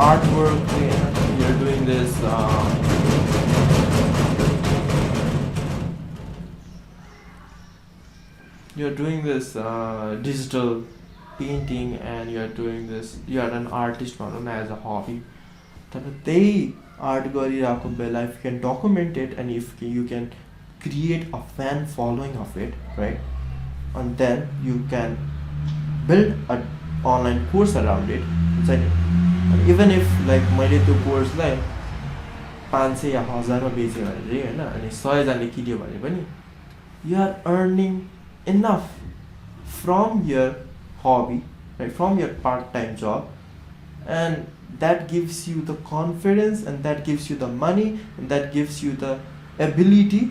art work, you are doing this you're doing this digital painting and you're doing this, you're an artist as a hobby. तर त्यही art गरिरहेको बेला if you can document it and if you can create a fan following of it right, and then you can build an online course around it. And even if like मैले त्यो कोर्सलाई 500 या 1000 मा बेच्यो भने हैन अनि 100 जनाले किन्यो भने पनि you are earning enough from your hobby, right, from your part-time job, and that gives you the confidence and that gives you the money and that gives you the ability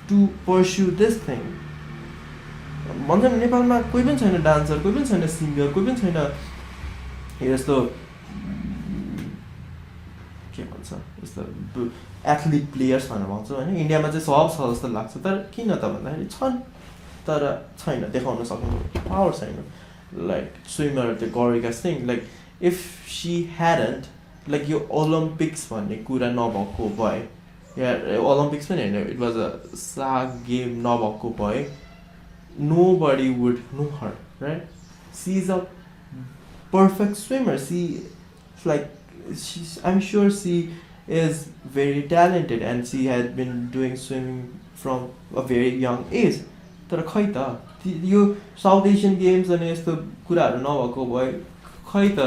to pursue this thing. भन्छ नि नेपालमा कोही पनि छैन dancer, कोही पनि छैन singer, कोही पनि छैन यस्तो के भन्छ यस्तो एथलिट प्लेयर्स भनेर भन्छ होइन. इन्डियामा चाहिँ सब छ जस्तो लाग्छ तर किन त भन्दाखेरि छन् तर छैन देखाउन सक्ने पावर छैन. लाइक स्विमर त्यो Gaurika Singh like if she hadn't like यो ओलम्पिक्स भन्ने कुरा नभएको भए या ओलम्पिक्स पनि होइन it was a SAG game नभएको भए nobody would know her right. She is a perfect swimmer. I'm sure she is very talented and she had been doing swimming from a very young age. तर खै त यो south Asian games अनि यस्तो कुराहरू नभएको भए खै त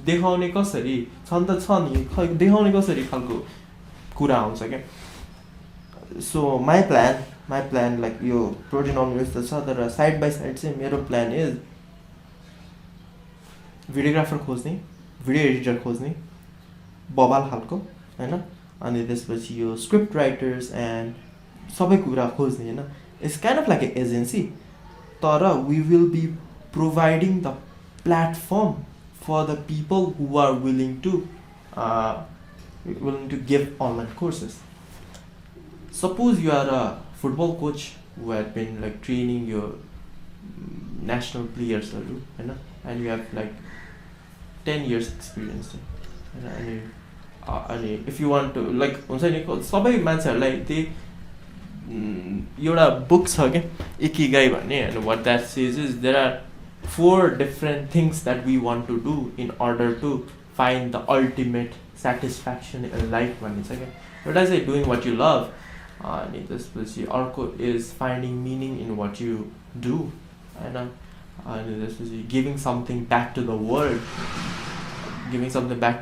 देखाउने कसरी छन् त छ नि खै देखाउने कसरी खालको कुरा आउँछ क्या. So my plan like यो प्रोटिन अमलेट्स त छ तर साइड बाई साइड चाहिँ मेरो प्लान इज भिडियोग्राफर खोज्ने भिडियो एडिटर खोज्ने बबाल खालको होइन अनि त्यसपछि यो स्क्रिप्ट राइटर्स एन्ड सबै कुरा खोज्ने होइन it's kind of like a agency तर we will be providing the platform for the people who are willing to give online courses. Suppose you are a football coach who had been like training your national players, and you have like 10 years experience. And if you want to like सबै मान्छेहरूलाई त्यही एउटा book छ क्या Ikigai भन्ने and what that says is there are 4 different things that we want to do in order to find the ultimate satisfaction in life भन्ने छ क्या. एउटा चाहिँ doing what you love अनि त्यसपछि अर्को is finding meaning in what you do होइन अनि त्यसपछि giving something back to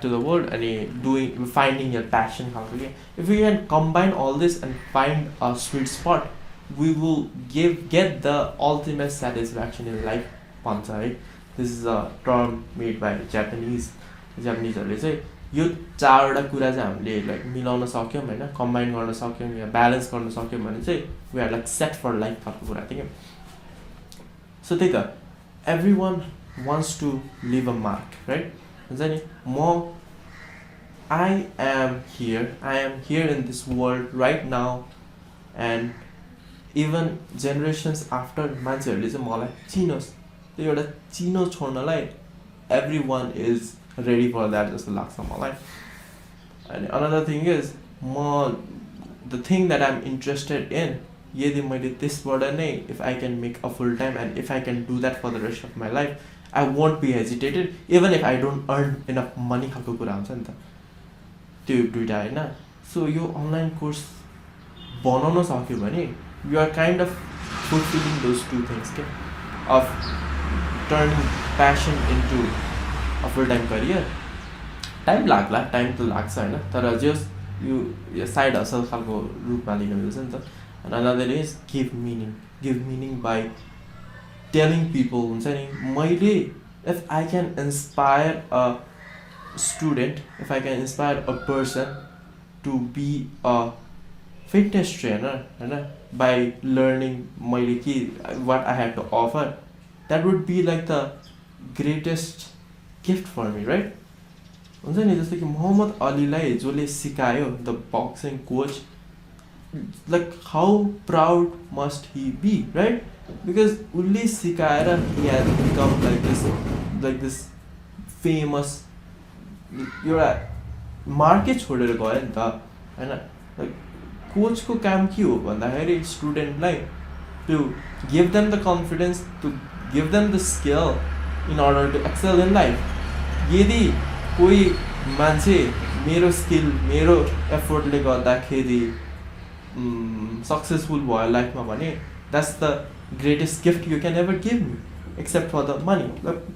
the world अनि डुइङ फाइन्डिङ यर प्यासन खालको के. If you can combine all this and find a sweet spot we will get the ultimate satisfaction in life भन्छ है. This is a term made by जापानिजहरूले चाहिँ यो 4वटा कुरा चाहिँ हामीले लाइक मिलाउन सक्यौँ होइन कम्बाइन गर्न सक्यौँ या ब्यालेन्स गर्न सक्यौँ भने चाहिँ we are like set for life खालको कुरा थियो क्या. सो त्यही त everyone wants to leave a mark right हुन्छ नि. म I am here in this world right now and even generations after मान्छेहरूले चाहिँ मलाई चिनोस् त्यो एउटा चिनो छोड्नलाई everyone is ready for that जस्तो लाग्छ मलाई. अनि another thing is the thing that I'm interested in यदि मैले त्यसबाट नै if I can make a full time and if I can do that for the rest of my life I won't be hesitated even if I don't earn enough money खालको कुरा हुन्छ नि त त्यो दुइटा होइन. सो यो online course बनाउन सक्यो भने you are kind of fulfilling those 2 things के of turning passion into a full time career. Time लाग्ला टाइम त लाग्छ होइन तर जस यो साइड हसल खालको रूपमा लिनु मिल्छ नि त. And another is give meaning by telling people हुन्छ नि. मैले if I can inspire a student if I can inspire a person to be a fitness trainer होइन बाई लर्निङ मैले के what I have to offer that would be like the greatest gift for me right हुन्छ नि. जस्तो कि Muhammad अलीलाई जसले सिकायो the boxing coach like how proud must he be right because उसले सिकाएर he has become like this famous एउटा मार्केट छोडेर गयो नि त होइन. लाइक कोचको काम के हो भन्दाखेरि स्टुडेन्टलाई to give them the confidence to give them the skill in order to excel in life. यदि कोही मान्छे मेरो स्किल मेरो एफोर्टले गर्दाखेरि सक्सेसफुल भयो लाइफमा भने that's the greatest gift you can ever give me except for the money.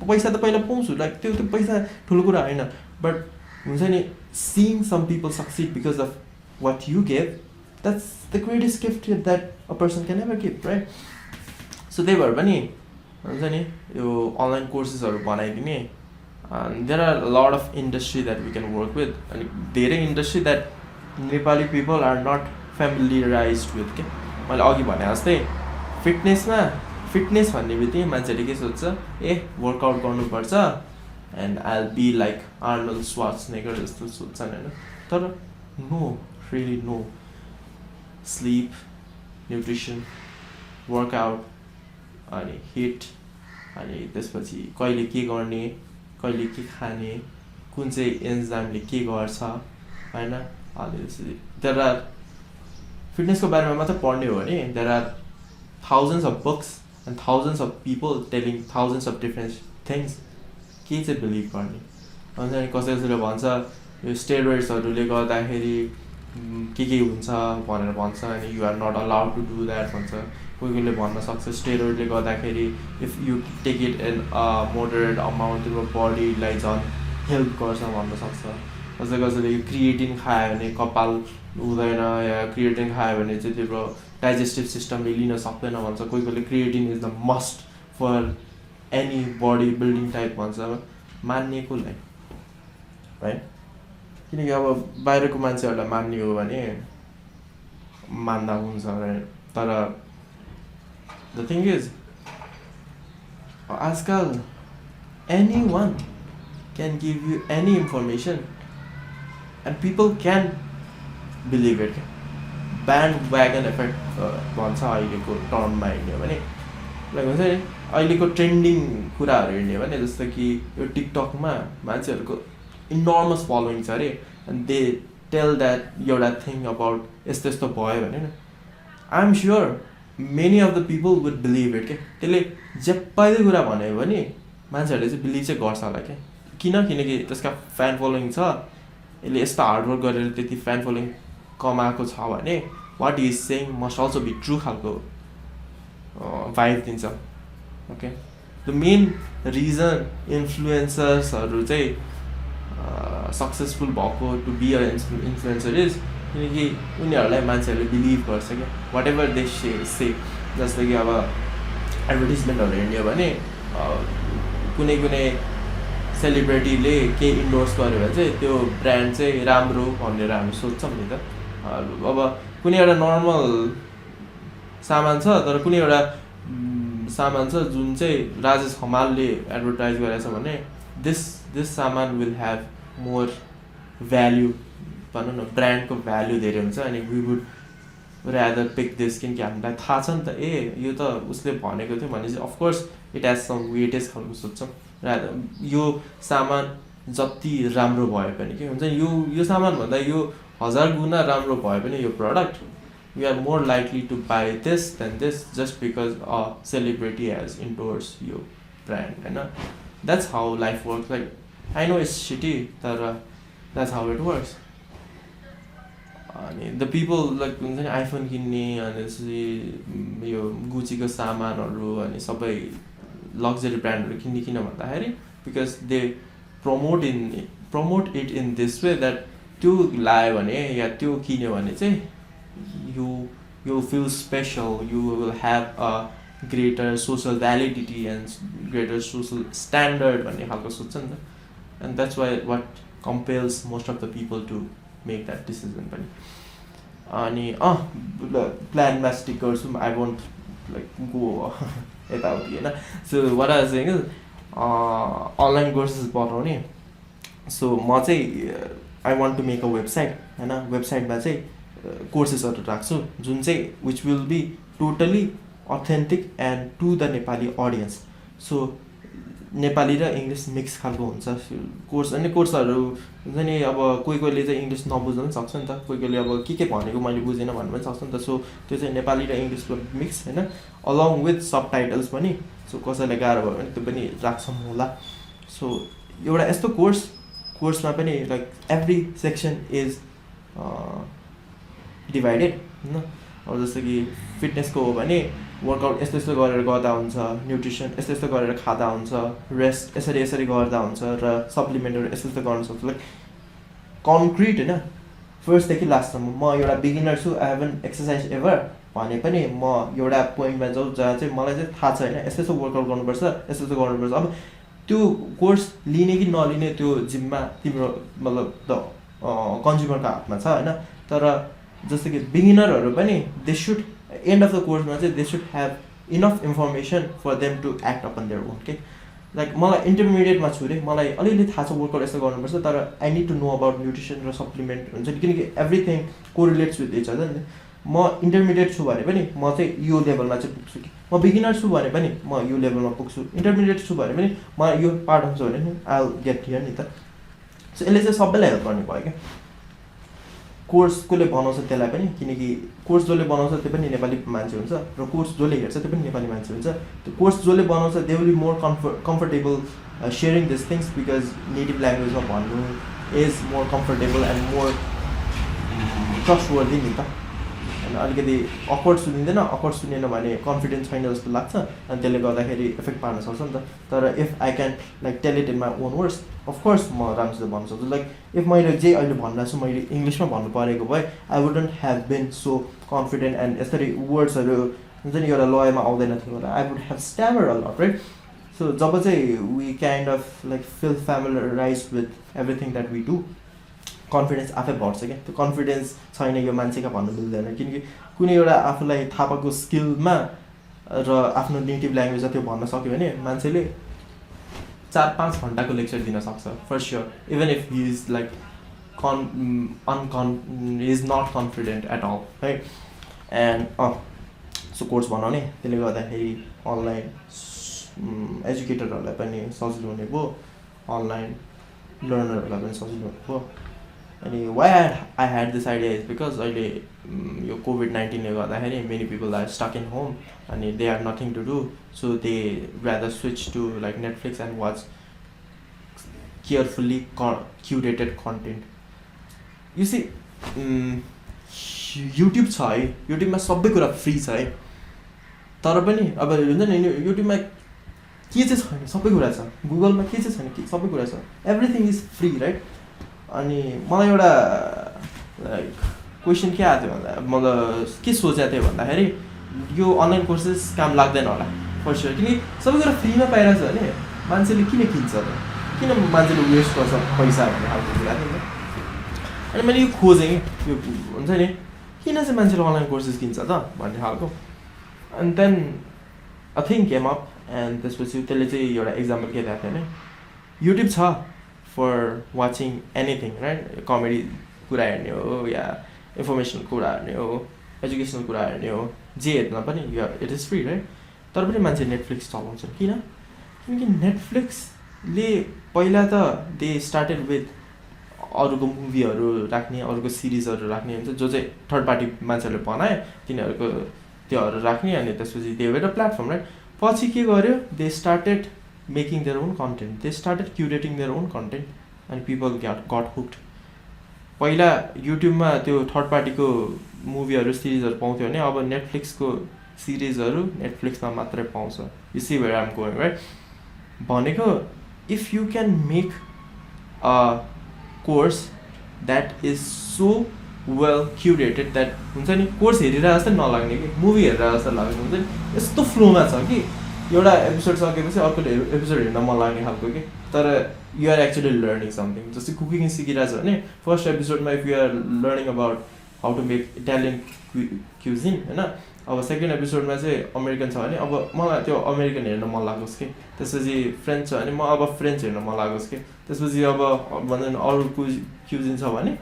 पैसा त पहिला पाउँछु लाइक त्यो त पैसा ठुलो कुरा होइन बट हुन्छ नि seeing some people succeed because of what you give that's the greatest gift that a person can ever give right. So त्यही भएर पनि हुन्छ नि यो अनलाइन कोर्सेसहरू बनाइदिने. There are lot of industry that we can work with अनि धेरै industry that Nepali people are not familiarise with के. मैले अघि भने जस्तै फिटनेस भन्ने बित्तिकै मान्छेले के सोध्छ ए वर्कआउट गर्नुपर्छ and I be like Arnold Schwarzenegger जस्तो सोध्छन् होइन. तर no really no. Sleep nutrition workout अनि हिट अनि त्यसपछि कहिले के गर्ने कहिले के खाने कुन चाहिँ एन्जाइमले के गर्छ होइन. अनि त्यसपछि देयर आर फिटनेसको बारेमा मात्र पढ्ने हो भने there are thousands of books and thousands of people telling thousands of different things. के चाहिँ बिलिभ गर्ने हुन्छ नि. कसैले भन्छ यो स्टेरोइड्सहरूले गर्दाखेरि के हुन्छ भनेर भन्छ अनि you are not allowed to do that भन्छ. कोही भन्न सक्छ स्टेरोइडले गर्दाखेरि if you take it in moderate amount तिम्रो बडीलाई झन् हेल्प गर्छ भन्न सक्छ कसैले क्रिएटिन खायो भने कपाल हुँदैन या क्रिएटिन खायो भने चाहिँ तिम्रो डाइजेस्टिभ सिस्टमले लिन सक्दैन भन्छ कोहीले creatine is the must for any body building type भन्छ मान्ने कसलाई है किनकि अब बाहिरको मान्छेहरूलाई मान्ने हो भने मान्दा हुन्छ तर द थिङ इज आजकल anyone can give you any information and people can believe it. Bandwagon effect भन्छ अहिलेको टर्ममा हेर्ने हो भने लाइक हुन्छ नि अहिलेको ट्रेन्डिङ कुराहरू हेर्ने हो भने जस्तो कि यो टिकटकमा मान्छेहरूको इनर्मस फलोइङ छ अरे एन्ड दे टेल द्याट एउटा थिङ अबाउट यस्तो यस्तो भयो भने I am sure many of the people would believe it के त्यसले जेप्पाइदै कुरा भन्यो भने मान्छेहरूले चाहिँ बिलिभ चाहिँ गर्छ होला क्या किनकि त्यसका फ्यान फलोइङ छ यसले यस्तो हार्डवर्क गरेर त्यति फ्यान फलोइङ कमाएको छ भने what is saying must also be true खालको भाइब दिन्छ ओके द मेन रिजन इन्फ्लुएन्सर्सहरू चाहिँ सक्सेसफुल भएको to be a influencer is किनकि उनीहरूलाई मान्छेहरूले बिलिभ गर्छ क्या वाट एभर दे से जस्तो कि अब एडभर्टिजमेन्टहरू हेर्ने हो भने कुनै सेलिब्रिटीले केही इन्डोर्स गर्यो भने चाहिँ त्यो ब्रान्ड चाहिँ राम्रो भनेर हामी सोध्छौँ नि त अब कुनै एउटा नर्मल सामान छ तर कुनै एउटा सामान छ जुन चाहिँ राजेश हमालले एडभर्टाइज गरेछ भने दिस सामान विल ह्याभ मोर भ्याल्यु भनौँ न ब्रान्डको भ्याल्यु धेरै हुन्छ अनि we would rather pick this किनकि हामीलाई थाहा छ नि त यो त उसले भनेको थियो भने चाहिँ of course it has some weightage खालको सोध्छौँ रादर यो सामान जति राम्रो भए पनि के हुन्छ यो सामानभन्दा यो 1000 गुणा राम्रो भए पनि यो product we are more likely to buy this than this just because a celebrity has endorse यो ब्रान्ड होइन that's how life works like I know it's shitty तर द्याट्स हाउ इट वर्क्स अनि द पिपल लाइक हुन्छ नि iPhone किन्ने अनि त्यसपछि यो गुचीको सामानहरू अनि सबै लग्जरी ब्रान्डहरू किन्ने किन भन्दाखेरि because they promote it in this way that त्यो लायो भने या त्यो किन्यो भने चाहिँ you feel special you will have a greater social validity and greater social standard भन्ने खालको सोध्छ नि त and that's why what compels most of the people to make that decision पनि अनि प्लानमा स्टिक गर्छु आई वोन्ट लाइक गो यताउति होइन so what are saying is online courses बनाउने सो म चाहिँ I want to make a website होइन वेबसाइटमा चाहिँ कोर्सेसहरू राख्छु जुन चाहिँ which will be totally authentic and to the Nepali audience so Nepali र इङ्ग्लिस मिक्स खालको हुन्छ कोर्स अनि कोर्सहरू हुन्छ नि अब कोहीले चाहिँ इङ्ग्लिस नबुझ्न पनि सक्छ नि त कोहीले अब के भनेको मैले बुझेन भन्नु पनि सक्छ नि त सो त्यो चाहिँ नेपाली र इङ्ग्लिसको मिक्स होइन अलङ विथ सब टाइटल्स पनि सो कसैलाई गाह्रो भयो भने त्यो पनि राख्छौँ होला सो एउटा यस्तो कोर्समा पनि like every section is divided होइन अब जस्तो कि फिटनेसको हो भने वर्कआउट यस्तो यस्तो गरेर गर्दा हुन्छ न्युट्रिसन यस्तो यस्तो गरेर खाँदा हुन्छ रेस्ट यसरी गर्दा हुन्छ र सप्लिमेन्टहरू यस्तो गर्न सक्छु लाइक कन्क्रिट होइन फर्स्टदेखि लास्टसम्म म एउटा बिगिनर छु आई हेभन एक्सर्साइज एभर भने पनि म एउटा पोइन्टमा जाउँ जहाँ चाहिँ मलाई चाहिँ थाहा छ होइन यस्तो यस्तो वर्कआउट गर्नुपर्छ यस्तो यस्तो गर्नुपर्छ अब त्यो कोर्स लिने कि नलिने त्यो जिम्मा तिम्रो मतलब द कन्ज्युमरको हातमा छ होइन तर जस्तो कि बिगिनरहरू पनि they should end of the कोर्समा चाहिँ they should have enough information for them to act upon their own के लाइक मलाई इन्टरमिडिएटमा छु रे मलाई अलिअलि थाहा छ वर्कआउट यस्तो गर्नुपर्छ तर I need to know about nutrition र सप्लिमेन्ट हुन्छ किनकि everything correlates with each other नि म इन्टरमिडिएट छु भने पनि म चाहिँ यो लेभलमा चाहिँ पुग्छु कि म बिगिनर छु भने पनि म यो लेभलमा पुग्छु इन्टरमिडिएट छु भने पनि म यो पार्ट हुन्छ भने नि आई विल गेट हियर नि त सो यसले चाहिँ सबैलाई हेल्प गर्ने भयो क्या कोर्स कसले बनाउँछ त्यसलाई पनि किनकि कोर्स जसले बनाउँछ त्यो पनि नेपाली मान्छे हुन्छ र कोर्स जसले हेर्छ त्यो पनि नेपाली मान्छे हुन्छ त्यो कोर्स जसले बनाउँछ they will be more comfortable sharing this things because नेटिभ ल्याङ्ग्वेजमा भन्नु is more comfortable and more trustworthy नि त अलिकति अकवर्ड सुनिँदैन, अकवर्ड सुनेन भने कन्फिडेन्स छैन जस्तो लाग्छ अनि त्यसले गर्दाखेरि इफेक्ट पार्न सक्छ नि त। तर if I can like tell it in my own words, of course म राम्रोसित भन्न सक्छु। लाइक इफ मैले जे अहिले भनिरहेको छु मैले इङ्ग्लिसमा भन्नु परेको भए I wouldn't have been so confident and यसरी वर्ड्सहरू हुन्छ नि एउटा लयमा आउँदैन थियो होला, I would have stammered a lot, right? So जब चाहिँ we kind of like feel familiarise with everything that we do, confidence आफै बढ्छ क्या। त्यो कन्फिडेन्स छैन यो मान्छेका भन्नु मिल्दैन, किनकि कुनै एउटा आफूलाई थाहा पाएको स्किलमा र आफ्नो नेटिभ ल्याङ्ग्वेजमा त्यो भन्न सक्यो भने मान्छेले 4-5 घन्टाको लेक्चर दिन सक्छ for sure, even if he is like is not confident at all, right? And so course बनाउने, त्यसले गर्दाखेरि अनलाइन एजुकेटरहरूलाई पनि सजिलो हुने भयो, अनलाइन लर्नरहरूलाई पनि सजिलो हुने भयो। अनि why I had this idea is because अहिले यो कोभिड-19ले गर्दाखेरि many people are stuck in home अनि they are nothing to do, so they rather switch to like Netflix and watch carefully curated content. यो चाहिँ युट्युब छ है, युट्युबमा सबै कुरा फ्री छ है, तर पनि अब हुन्छ नि युट्युबमा के चाहिँ छैन, सबै कुरा छ। गुगलमा के चाहिँ छैन, सबै कुरा छ, एभ्रिथिङ इज फ्री, राइट? अनि मलाई एउटा लाइक क्वेसन के आएको थियो भन्दा मतलब के सोचेको थियो भन्दाखेरि यो अनलाइन कोर्सेस काम लाग्दैन होला फर स्योर, किनकि सबै कुरा फ्रीमा पाइरहेको छ भने मान्छेले किन किन्छ त, किन मान्छेले वेस्ट गर्छ पैसा भन्ने खालको कुरा थियो नि। अनि मैले यो खोजेँ कि यो हुन्छ नि किन चाहिँ मान्छेले अनलाइन कोर्सेस किन्छ त भन्ने खालको। अनि then a thing came up and त्यसपछि त्यसले चाहिँ एउटा इक्जाम्पल के दिएको थियो भने युट्युब छ for watching anything, right? Comedy कुरा हेर्ने हो या इन्फर्मेसनल कुरा हेर्ने हो, एजुकेसनल कुरा हेर्ने हो, जे हेर्न पनि इट इज फ्री, राइट? तर पनि मान्छे नेटफ्लिक्स चलाउँछ किन? किनकि नेटफ्लिक्सले पहिला त दे स्टार्टेड विथ अरूको मुभीहरू राख्ने, अरूको सिरिजहरू राख्ने हुन्छ जो चाहिँ थर्ड पार्टी मान्छेहरूले बनाए तिनीहरूको त्योहरू राख्ने, अनि त्यसपछि they were a platform, right? पछि के गर्यो, they started making their own content, they started curating their own content and people got hooked. पहिला युट्युबमा त्यो थर्ड पार्टीको मुभीहरू सिरिजहरू पाउँथ्यो भने अब नेटफ्लिक्सको सिरिजहरू नेटफ्लिक्समा मात्रै पाउँछ। You see where I am going, right? भनेको if you can make a course that is so well curated that हुन्छ नि कोर्स हेरिरहेको जस्तै नलाग्ने कि मुभी हेरिरहेको जस्तो लाग्ने हुन्छ नि, यस्तो फ्लोमा छ कि एउटा एपिसोड सकेपछि अर्को एपिसोड हेर्न मन लाग्ने खालको कि, तर युआर एक्चुली लर्निङ समथिङ। जस्तै कुकिङ सिकिरहेको छ भने फर्स्ट एपिसोडमा if you are learning about how to make Italian cuisine होइन, अब सेकेन्ड एपिसोडमा चाहिँ अमेरिकन छ भने अब मलाई त्यो अमेरिकन हेर्न मन लागोस् कि, त्यसपछि फ्रेन्च छ भने म अब फ्रेन्च हेर्न मन लागोस् कि, त्यसपछि अब भन्छ अरू क्युजिन छ भने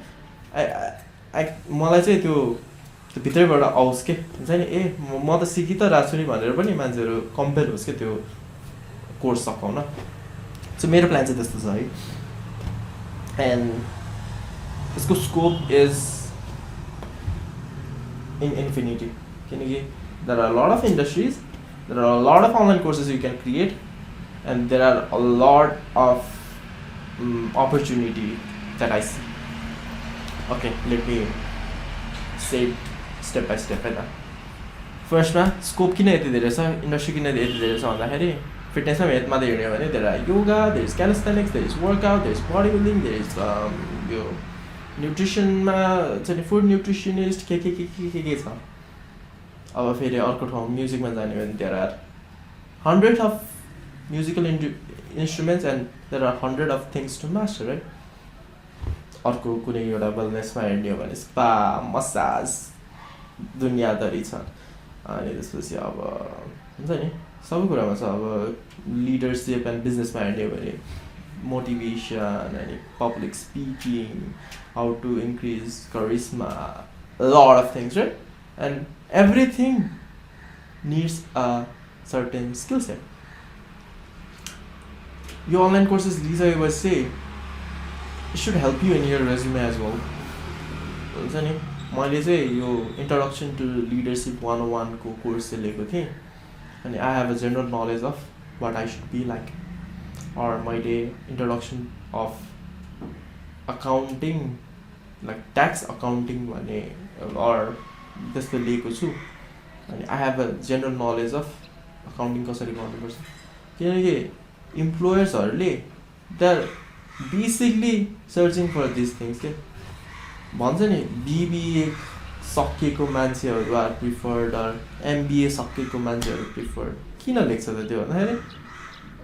मलाई चाहिँ त्यो भित्रैबाट आओस् के हुन्छ नि, ए म त सिकि त राख्छु नि भनेर पनि मान्छेहरू कम्पेयर होस् कि त्यो कोर्स सकाउन। सो मेरो प्लान चाहिँ त्यस्तो छ है। एन्ड यसको स्कोप इज इन इन्फिनिटी, किनकि there are lot of industries, there are lot of online courses you can create and there are a lot of opportunity that I see. Okay, let me say step by step है त। फर्स्टमा scope किन यति धेरै छ, industry किन यति धेरै छ भन्दाखेरि फिटनेसमा हेल्थ मात्रै हेर्ने हो भने there are yoga, there is calisthenics, there is workout, there is body building, there is यो न्युट्रिसनमा चाहिँ फुड न्युट्रिसनिस्ट के छ। अब फेरि अर्को ठाउँ म्युजिकमा जाने हो भने there are 100 of musical instruments and there are 100 of things to master, right? अर्को कुनै एउटा वेलनेसमा हेर्ने हो भने स्पा, मसाज दुनियाँभरि छ। अनि त्यसपछि अब हुन्छ नि सबै कुरामा छ। अब लिडरसिप एन्ड बिजनेसमा हेर्ने हो भने मोटिभेसन अनि public speaking, how to increase charisma, lot of things, right? And everything needs a certain skill set. यो अनलाइन कोर्सेस लिइसकेपछि चाहिँ it should help you in your resume as well, हुन्छ नि। मैले चाहिँ यो इन्ट्रोडक्सन टु लिडरसिप 101 को course चाहिँ लिएको थिएँ, अनि I have a general knowledge of what I should be like. Or मैले introduction of accounting like tax accounting भन्ने, अर त्यस्तो लिएको छु अनि I have a general knowledge of accounting कसरी गर्नुपर्छ किनकि इम्प्लोयर्सहरूले they are basically searching for this things के भन्छ नि बिबिए सकेको मान्छेहरू आर प्रिफर्ड अर एमबिए सकेको मान्छेहरू प्रिफर्ड किन लेख्छ त त्यो भन्दाखेरि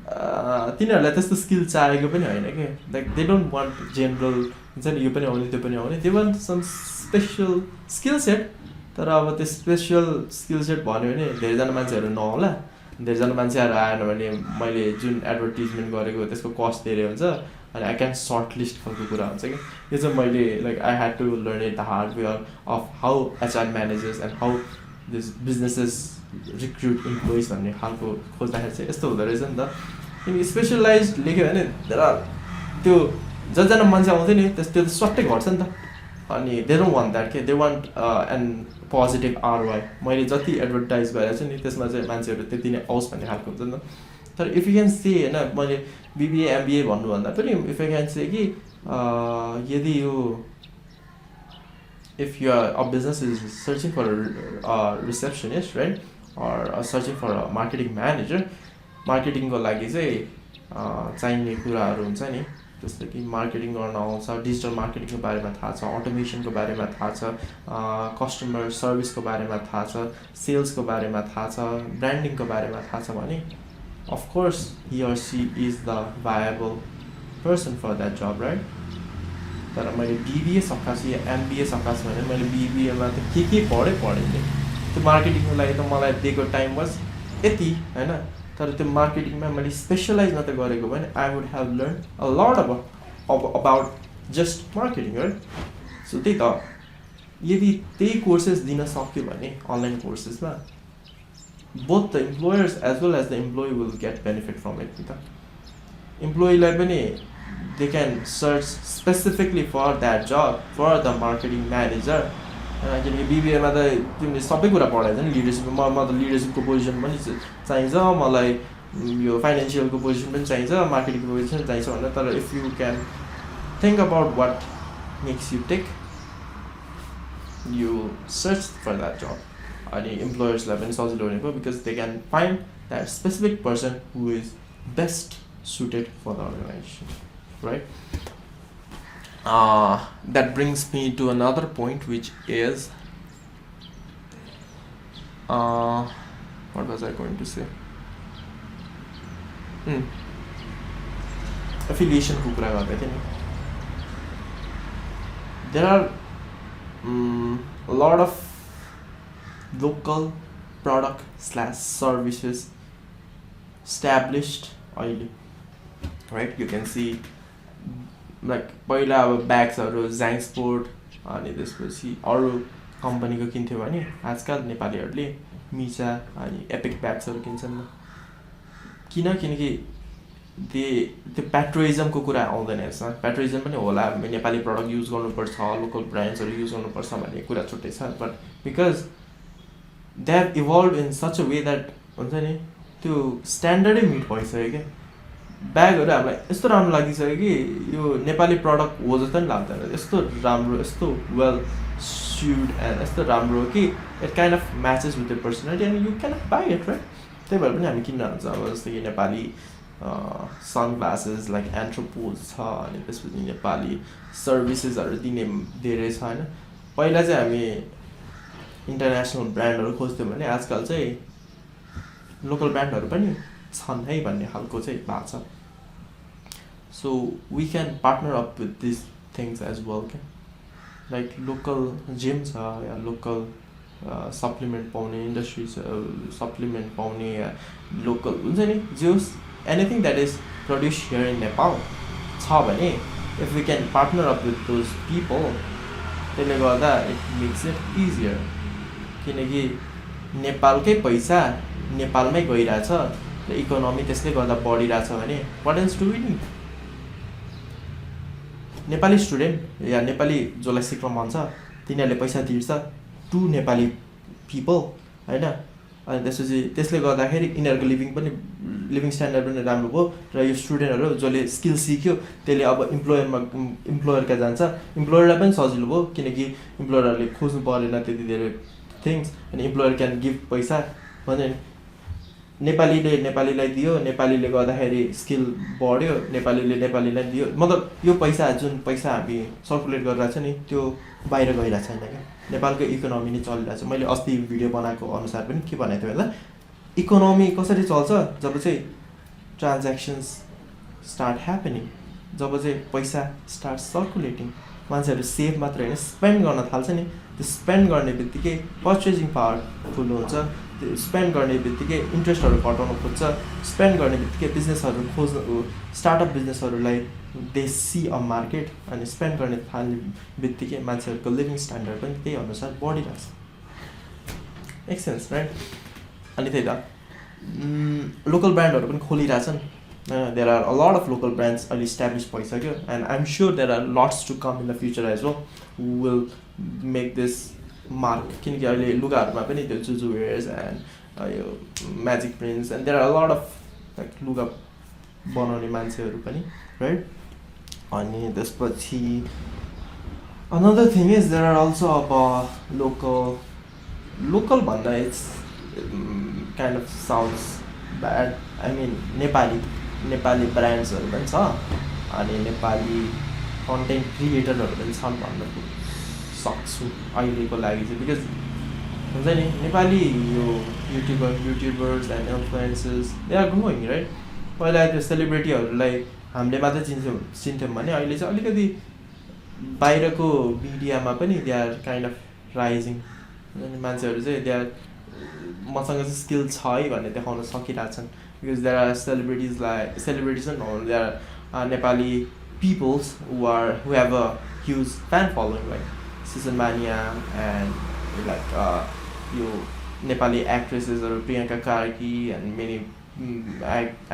तिनीहरूलाई त्यस्तो स्किल चाहिएको पनि होइन कि like they don't want general हुन्छ नि यो पनि आउने त्यो पनि आउने they want some special skill set तर अब त्यो स्पेसल स्किल सेट भन्यो भने धेरैजना मान्छेहरू नहोला धेरैजना मान्छेहरू आएन भने मैले जुन एडभर्टिजमेन्ट गरेको त्यसको कस्ट धेरै हुन्छ अनि आई क्यान सर्ट लिस्ट खालको कुरा हुन्छ कि यो चाहिँ मैले like I had to learn it the hardware of how HR managers and how this businesses recruit employees भन्ने खालको खोज्दाखेरि चाहिँ यस्तो हुँदो रहेछ नि त किनकि स्पेसलाइज लेख्यो भने त्यो जतिजना मान्छे आउँथ्यो नि त्यो त स्वाट्टै घट्छ नि त अनि दे डोन्ट वान्ट द्याट के दे वान्ट एन्ड पोजिटिभ आरवाई मैले जति एडभर्टाइज गरेको छु नि त्यसमा चाहिँ मान्छेहरू त्यति नै आओस् भन्ने खालको हुन्छ नि त तर इफ यु क्यान से होइन मैले बिबिए एमबिए भन्नुभन्दा पनि इफ यु क्यान से कि यदि यो if you are a business is searching for receptionist right or searching for a marketing manager मार्केटिङको लागि चाहिँ चाहिने कुराहरू हुन्छ नि जस्तो कि मार्केटिङ गर्न आउँछ डिजिटल मार्केटिङको बारेमा थाहा छ अटोमेसनको बारेमा थाहा छ कस्टमर सर्भिसको बारेमा थाहा छ सेल्सको बारेमा थाहा छ ब्रान्डिङको बारेमा थाहा छ भने of course he or she is the viable person for that job right तर मैले बिबिए सकाएको छु या एमबिए सकाएको छु भने मैले बिबिएमा त के पढेँ नि त्यो मार्केटिङको लागि त मलाई दिएको टाइम वाज यति होइन तर त्यो मार्केटिङमा मैले स्पेसलाइज मात्रै गरेको भने I would have learn a lot about just marketing right so त्यही त यदि त्यही कोर्सेस दिन सक्यो भने अनलाइन कोर्सेसमा both the employers as well as the employee will get benefit from it नि त इम्प्लोइलाई पनि they can search specifically for that job for the marketing manager किनकि बिबिएमा त तिमीले सबै कुरा पढाइन्छ नि लिडरसिपमा म त लिडरसिपको पोजिसन पनि चाहिन्छ मलाई यो फाइनेन्सियलको पोजिसन पनि चाहिन्छ मार्केटिङको पोजिसन चाहिन्छ भनेर तर if you can think about what makes you take you search for that job अनि इम्प्लोयर्सलाई पनि सजिलो हुने भयो because they can find that specific person who is best suited for the organisation right that brings me to another point which is what was I going to say affiliation ko kura garदै थिए नि there are a lot of local product / services established अहिले right you can see like पहिला अब ब्याग्सहरू ज्याङ sport अनि त्यसपछि अरू कम्पनीको किन्थ्यो भने आजकल नेपालीहरूले मिचा अनि एपिक ब्याग्सहरू किन्छन् किनकि त्यो प्याट्रोइजमको कुरा आउँदैन यसमा प्याट्रोइजम पनि होला नेपाली प्रडक्ट युज गर्नुपर्छ लोकल ब्रान्ड्सहरू युज गर्नुपर्छ भन्ने कुरा छुट्टै छ but because they have evolve in such a way that हुन्छ नि त्यो स्ट्यान्डर्डै मिट भइसक्यो क्या ब्यागहरू हामीलाई यस्तो राम्रो लागिसक्यो कि यो नेपाली प्रडक्ट हो जस्तो पनि लाग्दैन यस्तो राम्रो यस्तो वेल स्युड एन्ड यस्तो राम्रो कि it kind of matches with the personality and you can by it right त्यही भएर पनि हामी किन्न हुन्छ अब जस्तो कि नेपाली सनग्लासेस लाइक एन्थ्रोपोज छ अनि त्यसपछि नेपाली सर्भिसेसहरू दिने धेरै छ होइन पहिला चाहिँ हामी इन्टरनेसनल ब्रान्डहरू खोज्थ्यौँ भने आजकल चाहिँ लोकल ब्रान्डहरू पनि छन् है भन्ने खालको चाहिँ भएको छ so we can partner up with this things as well क्या लाइक लोकल जिम छ या लोकल सप्लिमेन्ट पाउने इन्डस्ट्री सप्लिमेन्ट पाउने या लोकल हुन्छ नि जोस् anything that is produce here in Nepal छ भने if we can partner up with those people त्यसले गर्दा इट मेक्स इट इजियर किनकि नेपालकै पैसा नेपालमै गइरहेछ र इकोनोमी त्यसले गर्दा बढिरहेछ भने what else do we need Nepali student या नेपाली जसलाई सिक्न मन छ तिनीहरूले पैसा तिर्छ टु नेपाली पिपल होइन अनि त्यसपछि त्यसले गर्दाखेरि यिनीहरूको लिभिङ स्ट्यान्डर्ड पनि राम्रो भयो र यो स्टुडेन्टहरू जसले स्किल सिक्यो त्यसले अब इम्प्लोयर कहाँ जान्छ, इम्प्लोयरलाई पनि सजिलो भयो किनकि इम्प्लोयरहरूले खोज्नु परेन त्यति धेरै थिङ्स अनि इम्प्लोयर क्यान गिभ पैसा भने नेपालीले नेपालीलाई दियो, नेपालीले गर्दाखेरि स्किल बढ्यो, नेपालीले नेपालीलाई दियो, मतलब यो पैसा जुन पैसा हामी सर्कुलेट गरिरहेको छ नि त्यो बाहिर गइरहेको छैन क्या, नेपालको इकोनोमी नै चलिरहेको छ। मैले अस्ति भिडियो बनाएको अनुसार पनि के भनेको थिएँ होला, इकोनोमी कसरी चल्छ जब चाहिँ ट्रान्ज्याक्सन्स स्टार्ट ह्यापनिङ, जब चाहिँ पैसा स्टार्ट सर्कुलेटिङ, मान्छेहरू सेभ मात्र होइन स्पेन्ड गर्न थाल्छ नि, त्यो स्पेन्ड गर्ने बित्तिकै पर्चेजिङ पावर ठुलो हुन्छ, त्यो स्पेन्ड गर्ने बित्तिकै इन्ट्रेस्टहरू घटाउन खोज्छ, स्पेन्ड गर्ने बित्तिकै बिजनेसहरू खोज्नु, स्टार्टअप बिजनेसहरूलाई दे सी अ मार्केट, अनि स्पेन्ड गर्ने थाल्ने बित्तिकै मान्छेहरूको लिभिङ स्ट्यान्डर्ड पनि त्यही अनुसार बढिरहेछ। Make sense right? अनि त्यही त लोकल ब्रान्डहरू पनि खोलिरहेछन्, there are a lot of local brands अहिले इस्टाब्लिस भइसक्यो and I am sure there are lots to come in the future as well who will make this mark, किनकि अहिले लुगाहरूमा पनि त्यो जुजु वेयर्स एन्ड यो magic prints and there are lot of like लुगा बनाउने मान्छेहरू पनि राइट। अनि त्यसपछि another thing is there are also अब लोकल भन्दा it's kind of sounds bad, I mean Nepali ब्रान्ड्सहरू पनि छ अनि नेपाली कन्टेन्ट क्रिएटरहरू पनि छन् भन्न सक्छु अहिलेको लागि चाहिँ, बिकज हुन्छ नि नेपाली यो YouTubers and influencers they are growing right. पहिला त्यो सेलिब्रिटीहरूलाई हामीले मात्रै चिन्थ्यौँ भने अहिले चाहिँ अलिकति बाहिरको मिडियामा पनि they are kind of rising, मान्छेहरू चाहिँ दे आर मसँग चाहिँ स्किल छ है भन्ने देखाउन सकिरहेछन्, बिकज देयर आर सेलिब्रिटिज पनि नभनौँ, there are Nepali peoples who have a huge fan following like सिजन मानिया एन्ड लाइक यो नेपाली एक्ट्रेसेसहरू Priyanka Karki and many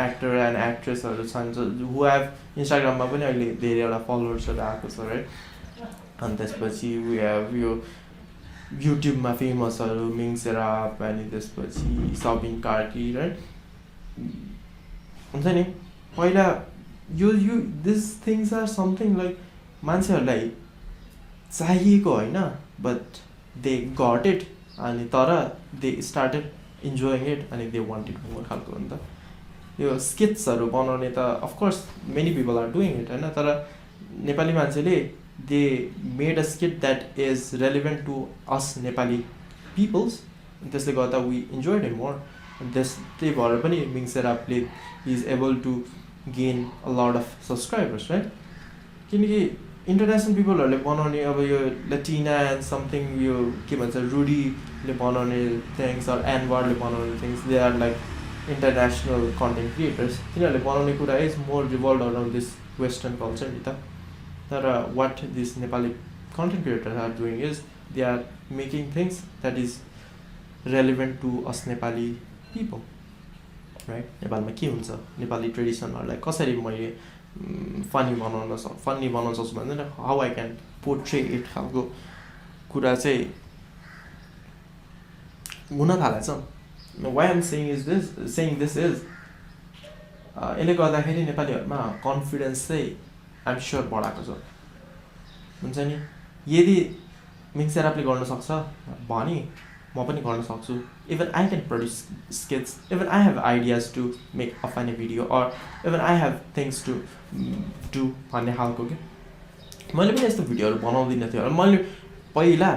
actor and एक्ट्रेसहरू छन् हु हेभ इन्स्टाग्राममा पनि अहिले धेरैवटा फलोवर्सहरू आएको छ राइट। अनि त्यसपछि वी हेभ यो युट्युबमा फेमसहरू मिङ्सेराप अनि त्यसपछि सबिन कार्की राइट। हुन्छ नि पहिला यो this things are something like मान्छेहरूलाई चाहिएको होइन बट दे गट इट, अनि तर दे स्टार्टेड इन्जोइङ इट अनि दे वान्ट इट मोर खालको हो नि त। यो स्किट्सहरू बनाउने त of course many people are doing it होइन, तर नेपाली मान्छेले they made a skit that is relevant to us Nepali peoples, त्यसले गर्दा वी इन्जोयड इट मोर। त्यही भएर पनि मिङ्सेरापले is able to gain a lot of subscribers right, किनकि इन्टरनेसनल पिपलहरूले बनाउने अब यो लटिना एन्ड समथिङ यो के भन्छ रुडीले बनाउने थिङ्स अर एनवारले बनाउने things they are like international content creators, तिनीहरूले बनाउने कुरा is more revolve around this western culture नि त। तर what this Nepali content creators are doing is they are making things that is relevant to us Nepali people right. नेपालमा के हुन्छ, नेपाली ट्रेडिसनहरूलाई कसरी मैले फनी बनाउन सक्छु भन्दैन, how I can portray it खालको कुरा चाहिँ हुन थालेछ। Why am saying this is यसले गर्दाखेरि नेपालीहरूमा कन्फिडेन्स चाहिँ आइम स्योर बढाएको छ। हुन्छ नि यदि मिङ्सेरापले गर्न सक्छ भने म पनि गर्न सक्छु, even I can produce skits, even I have ideas to make a funny video or even I have things to do भन्ने खालको क्या। मैले पनि यस्तो भिडियोहरू बनाउँदिनँ थियो, मैले पहिला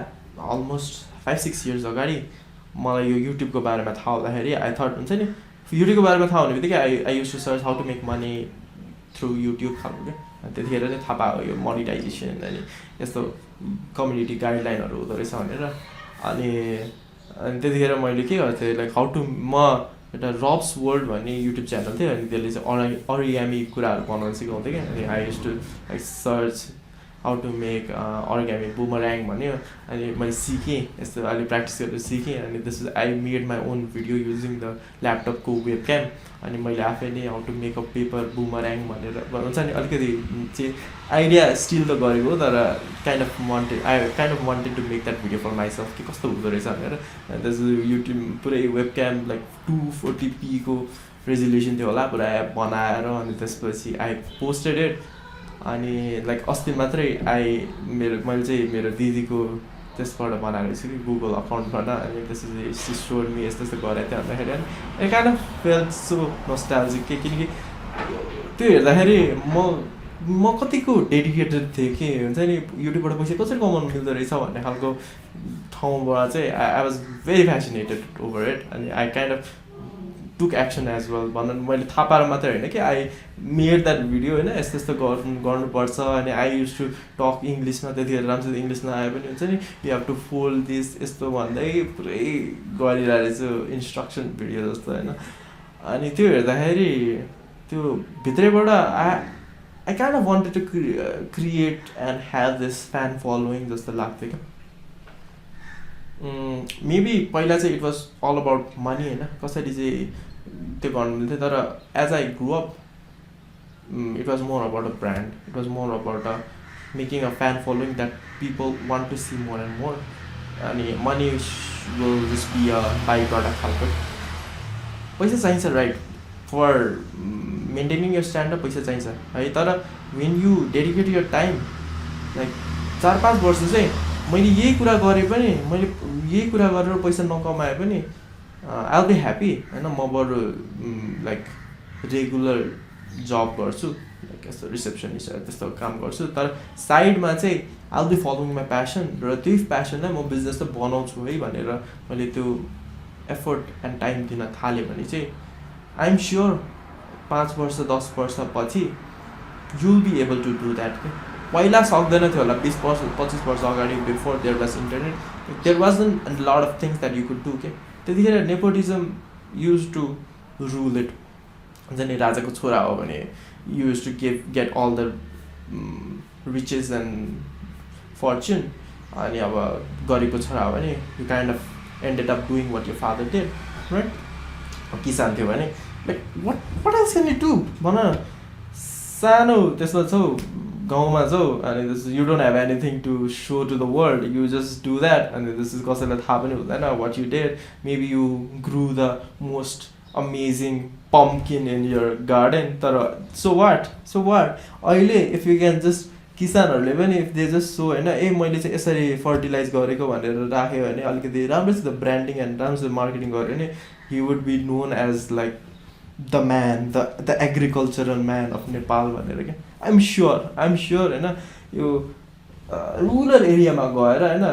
अलमोस्ट 5-6 इयर्स अगाडि मलाई यो युट्युबको बारेमा थाहा हुँदाखेरि आई थट हुन्छ नि युट्युबको बारेमा थाहा हुने बित्तिकै I use to search how to make money through YouTube खालको क्या। त्यतिखेर चाहिँ थाहा पायो यो मोनिटाइजेसन अनि यस्तो कम्युनिटी गाइडलाइनहरू हुँदो रहेछ भनेर। अनि त्यतिखेर मैले के गर्थेँ लाइक हाउ टु म एउटा रब्स वर्ल्ड भन्ने युट्युब च्यानल थियो, अनि त्यसले चाहिँ अरियामी कुराहरू बनाउनु सिकाउँथ्यो क्या। अनि I use to like search how to make origami boomerang भन्यो अनि मैले सिकेँ यस्तो अलि प्र्याक्टिस गरेर सिकेँ अनि I made my own video using the ल्यापटपको वेबक्याम अनि मैले आफै नै how to make a paper boomerang भनेर हुन्छ नि अलिकति चाहिँ आइडिया स्टिल त गरेको तर I kind of wanted to make that video for myself कि कस्तो हुँदो रहेछ भनेर त्यस युट्युब पुरै वेबक्याम लाइक 240p को रेजोल्युसन थियो होला पुरा एप बनाएर अनि त्यसपछि आई पोस्टेड इट अनि लाइक अस्ति मात्रै मैले चाहिँ मेरो दिदीको त्यसबाट बनाएको छु कि गुगल अकाउन्टबाट अनि त्यसपछि सोड मी यस्तो यस्तो गरेको थियो भन्दाखेरि अनि kind of felt so nostalgic के किनकि त्यो हेर्दाखेरि म कतिको डेडिकेटेड थिएँ कि हुन्छ नि युट्युबबाट पैसा कसरी कमाउनु मिल्दो रहेछ भन्ने खालको ठाउँबाट चाहिँ I was very fascinated over it अनि I kind of took action as well भनौँ मैले थाहा पाएर मात्रै होइन कि आई मेड द्याट भिडियो होइन यस्तो यस्तो गर्नुपर्छ अनि आई युज टु टक इङ्ग्लिसमा त्यतिखेर राम्रोसित इङ्ग्लिस नआए पनि हुन्छ नि you have to fold this यस्तो भन्दै पुरै गरिरहेको रहेछु इन्स्ट्रक्सन भिडियो जस्तो होइन अनि त्यो हेर्दाखेरि त्यो भित्रैबाट I kind of wanted to create and have this fan following जस्तो लाग्थ्यो क्या मेबी पहिला चाहिँ it was all about money होइन कसरी चाहिँ त्यो गर्नु मिल्थ्यो तर as I grow up it was more about a brand it was more about a making a fan following that people want to see more and more अनि money will just be a by product खालको पैसा चाहिन्छ right for maintaining your standup पैसा चाहिन्छ है तर when you dedicate your time like 4-5 वर्ष चाहिँ मैले यही कुरा गरेँ पनि मैले यही कुरा गरेर पैसा नकमाए पनि आई विल बी ह्याप्पी होइन म बरु लाइक रेगुलर जब गर्छु लाइक यस्तो रिसेप्सनिस्ट त्यस्तो काम गर्छु तर साइडमा चाहिँ I will be following my passion र त्यही प्यासनलाई म बिजनेस त बनाउँछु है भनेर मैले त्यो एफोर्ट एन्ड टाइम दिन थालेँ भने चाहिँ आई एम स्योर 5 वर्ष 10 वर्षपछि you will be able to do that के पहिला सक्दैन थियो होला 20-25 वर्ष अगाडि before there was internet there was a lot of things that you could do के त्यतिखेर nepotism use to rule it हुन्छ नि राजाको छोरा हो भने use to get all the riches and fortune अनि अब गरिबको छोरा हो भने you kind of ended up doing what your father did right किसान थियो भने like what else can you do भन सानो त्यसमा छौ गाउँमा छौ अनि this you don't have anything to show to the world you just do that अनि दिस इज कसैलाई थाहा पनि हुँदैन what you did maybe you grew the most amazing pumpkin in your garden तर सो वाट अहिले if you can just किसानहरूले पनि if they just so होइन मैले चाहिँ यसरी फर्टिलाइज गरेको भनेर राख्यो भने अलिकति राम्रोसित ब्रान्डिङ एन्ड राम्रोसित मार्केटिङ गऱ्यो भने he would be known as like the man the agricultural man of Nepal भनेर क्या आइएम स्योर होइन यो रुरल एरियामा गएर होइन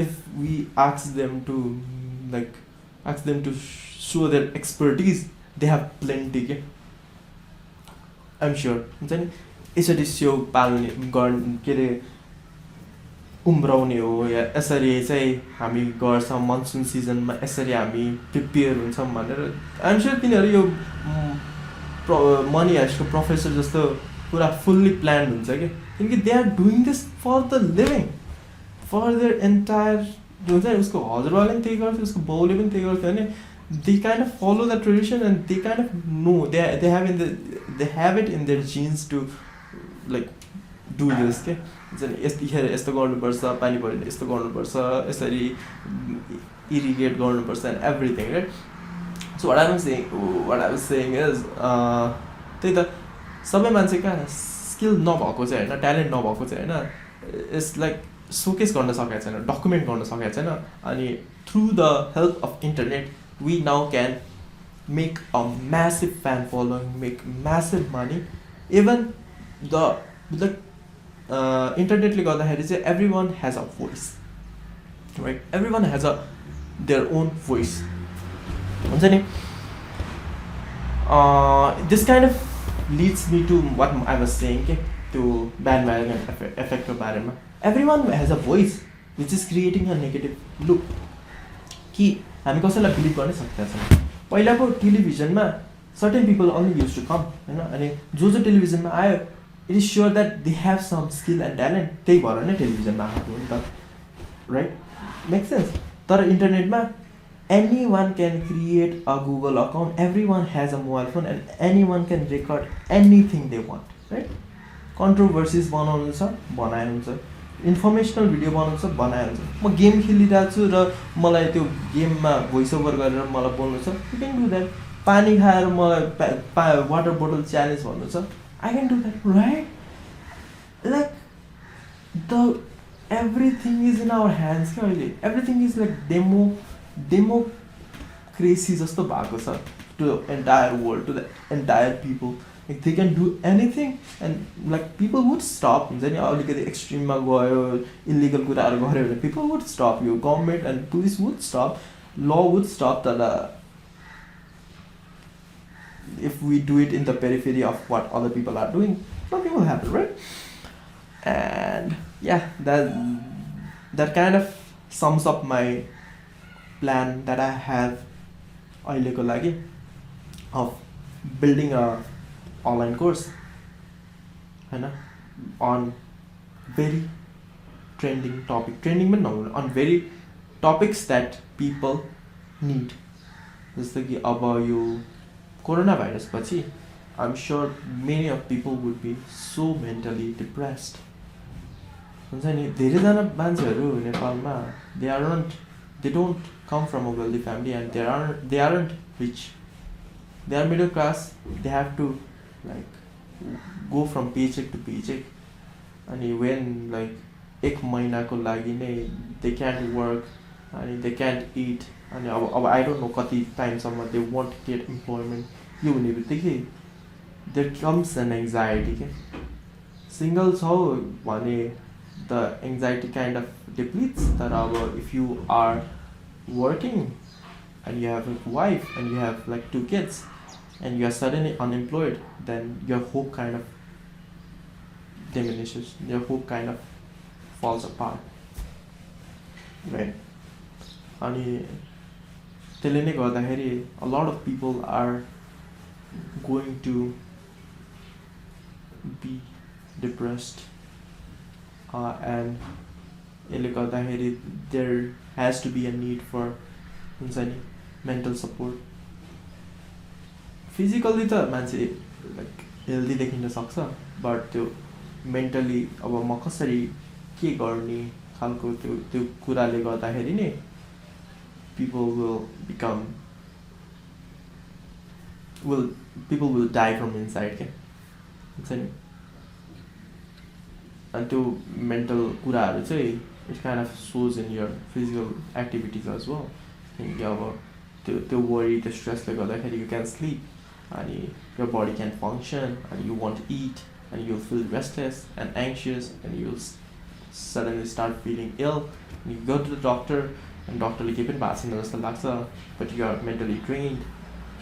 if we ask them to show their expertise they have plenty के आइएम स्योर हुन्छ नि यसरी स्यौ पाल्ने के अरे उम्राउने हो या यसरी चाहिँ हामी गर्छौँ मनसुन सिजनमा यसरी हामी प्रिपेयर हुन्छौँ भनेर आइएम स्योर तिनीहरू यो मनी हाइस्टको प्रोफेसर जस्तो पुरा फुल्ली प्लान हुन्छ कि किनकि they are doing this for the living for their entire हुन्छ नि उसको हजुरबाले पनि त्यही गर्थ्यो उसको बाउले पनि त्यही गर्थ्यो भने they kind of follow the tradition and they kind of know they have it in their genes to like do this के यतिखेर यस्तो गर्नुपर्छ पानी पऱ्यो यस्तो गर्नुपर्छ यसरी इरिगेट गर्नुपर्छ and everything right so what I was saying is त्यही त सबै मान्छे कहाँ स्किल नभएको चाहिँ होइन ट्यालेन्ट नभएको चाहिँ होइन इट्स लाइक सोकेस गर्न सकेको छैन डकुमेन्ट गर्न सकेको छैन अनि through the help of internet we now can make a massive fan following make massive money even the इन्टरनेटले गर्दाखेरि चाहिँ everyone has a voice right everyone has a their own voice हुन्छ नि this kind of leads me to what I was saying to bandwagon effect बारेमा everyone has a voice which is creating a negative look कि हामी कसैलाई believe गर्नै सक्दैन छैन पहिलाको टेलिभिजनमा certain people only used to come होइन अनि जो टेलिभिजनमा आयो it is sure that they have some skill and talent. त्यही भएर नै टेलिभिजनमा आएको हो नि त, राइट? Make sense? तर इन्टरनेटमा anyone can create a Google account, everyone has a mobile phone, and anyone can record anything they want, right? Controversies बनाउनु छ बनाइन्छ, इन्फर्मेसनल भिडियो बनाउनु छ बनाइन्छ. म गेम खेलिरहेको छु र मलाई त्यो गेममा भोइस ओभर गरेर मलाई बोल्नु छ, यु क्यान डु द्याट. पानी खाएर मलाई वाटर बोटल च्यालेन्ज भन्नु छ, I can do that, right? Like the everything is in our hands क्या अहिले. Everything is like democracy जस्तो भएको छ to the entire world, to the entire people. Like they can do anything and like people would stop. हुन्छ नि अलिकति एक्सट्रिममा गयो, illegal कुराहरू गऱ्यो भने people would stop you. Government and police would stop, law would stop. तर if we do it in the periphery of what other people are doing, nothing will happen, right? And yeah, that kind of sums up my plan that I have अहिलेको लागि of building a online course, हैन, on very trending topic, trending पनि नहुनु, on very topics that people need. जस्तो कि अब यो corona virus पछि I'm sure many of people would be so mentally depressed. हुन्छ नि धेरैजना मान्छेहरू नेपालमा they don't come from a wealthy family and they aren't rich. They are middle class. They have to like go from paycheck to paycheck. And when like एक महिनाको लागि नै they can't work and they can't eat and I don't know कति टाइमसम्म they won't get employment. यो हुने बित्तिकै there comes an anxiety. Single छौ भने the anxiety kind of depletes. That if you are working and you have a wife and you have like 2 kids and you are suddenly unemployed, then your hope kind of diminishes, your hope kind of falls apart, right? And त्यसले नै गर्दाखेरि a lot of people are going to be depressed, and यसले गर्दाखेरि there has to be a need for mental support. Physically त मान्छे like healthy देखिन सक्छ, but त्यो mentally अब म कसरी के गर्ने खालको त्यो कुराले गर्दाखेरि नै people will die from inside के हुन्छ नि. And त्यो mental कुराहरू चाहिँ it kind of shows in your physical activities as well. त्यो worry, the stress ले गर्दाखेरि you can sleep and your body can function and you won't eat and you'll feel restless and anxious and you'll suddenly start feeling ill. And you go to the doctor and doctor ले के पनि भएको छैन जस्तो लाग्छ, but you are mentally drained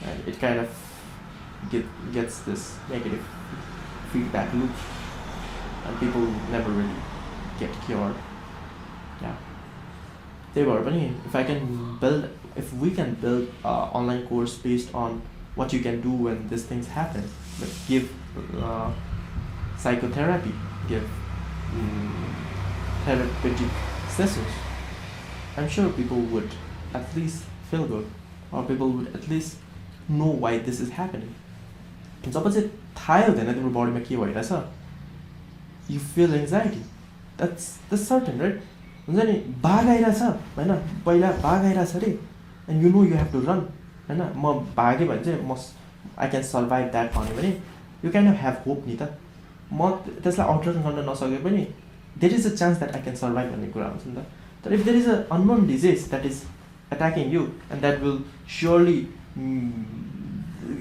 and it kind of gets this negative feedback loop and people never really get cured. Yeah. त्यही भएर पनि if we can build an online course based on what you can do when these things happen, like give psychotherapy, give therapeutic sessions, I'm sure people would at least feel good, or people would at least know why this is happening. जब चाहिँ थाहै हुँदैन तिम्रो बडीमा के भइरहेछ, you feel anxiety. That's certain, right? हुन्छ नि बाघ आइरहेछ हैन, पहिला बाघ आइरहेछ अरे and you know you have to run हैन, म भागेँ भने चाहिँ I can survive that भन्यो भने you kind of have hope नि त. म त्यसलाई आउटरन गर्न नसके पनि there is a chance that I can survive भन्ने कुरा हुन्छ नि त. But if there is an unknown disease that is attacking you and that will surely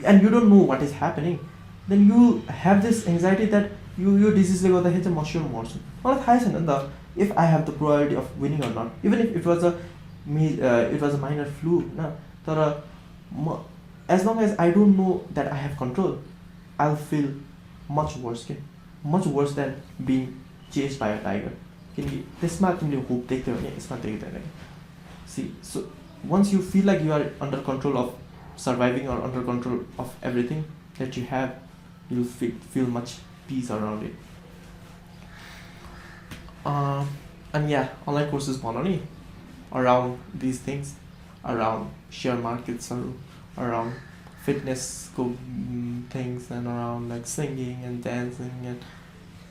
and you don't know what is happening, then you have this anxiety that यो disease ले गर्दाखेरि चाहिँ म sure मर्छु. मलाई थाहै छैन नि त if I have the probability of winning or not, even if it was a minor flu हैन, तर as long as I don't know that I have control, I'll feel much worse than being chased by a tiger. किनकि त्यसमा तिमीले hope देख्थ्यौ भने यसमा देख्दैन. See, so once you feel like you are under control of surviving or under control of everything that you have, you'll feel much peace around it. And yeah, online courses bhanau around these things, around share markets, or around fitness things, and around like singing and dancing and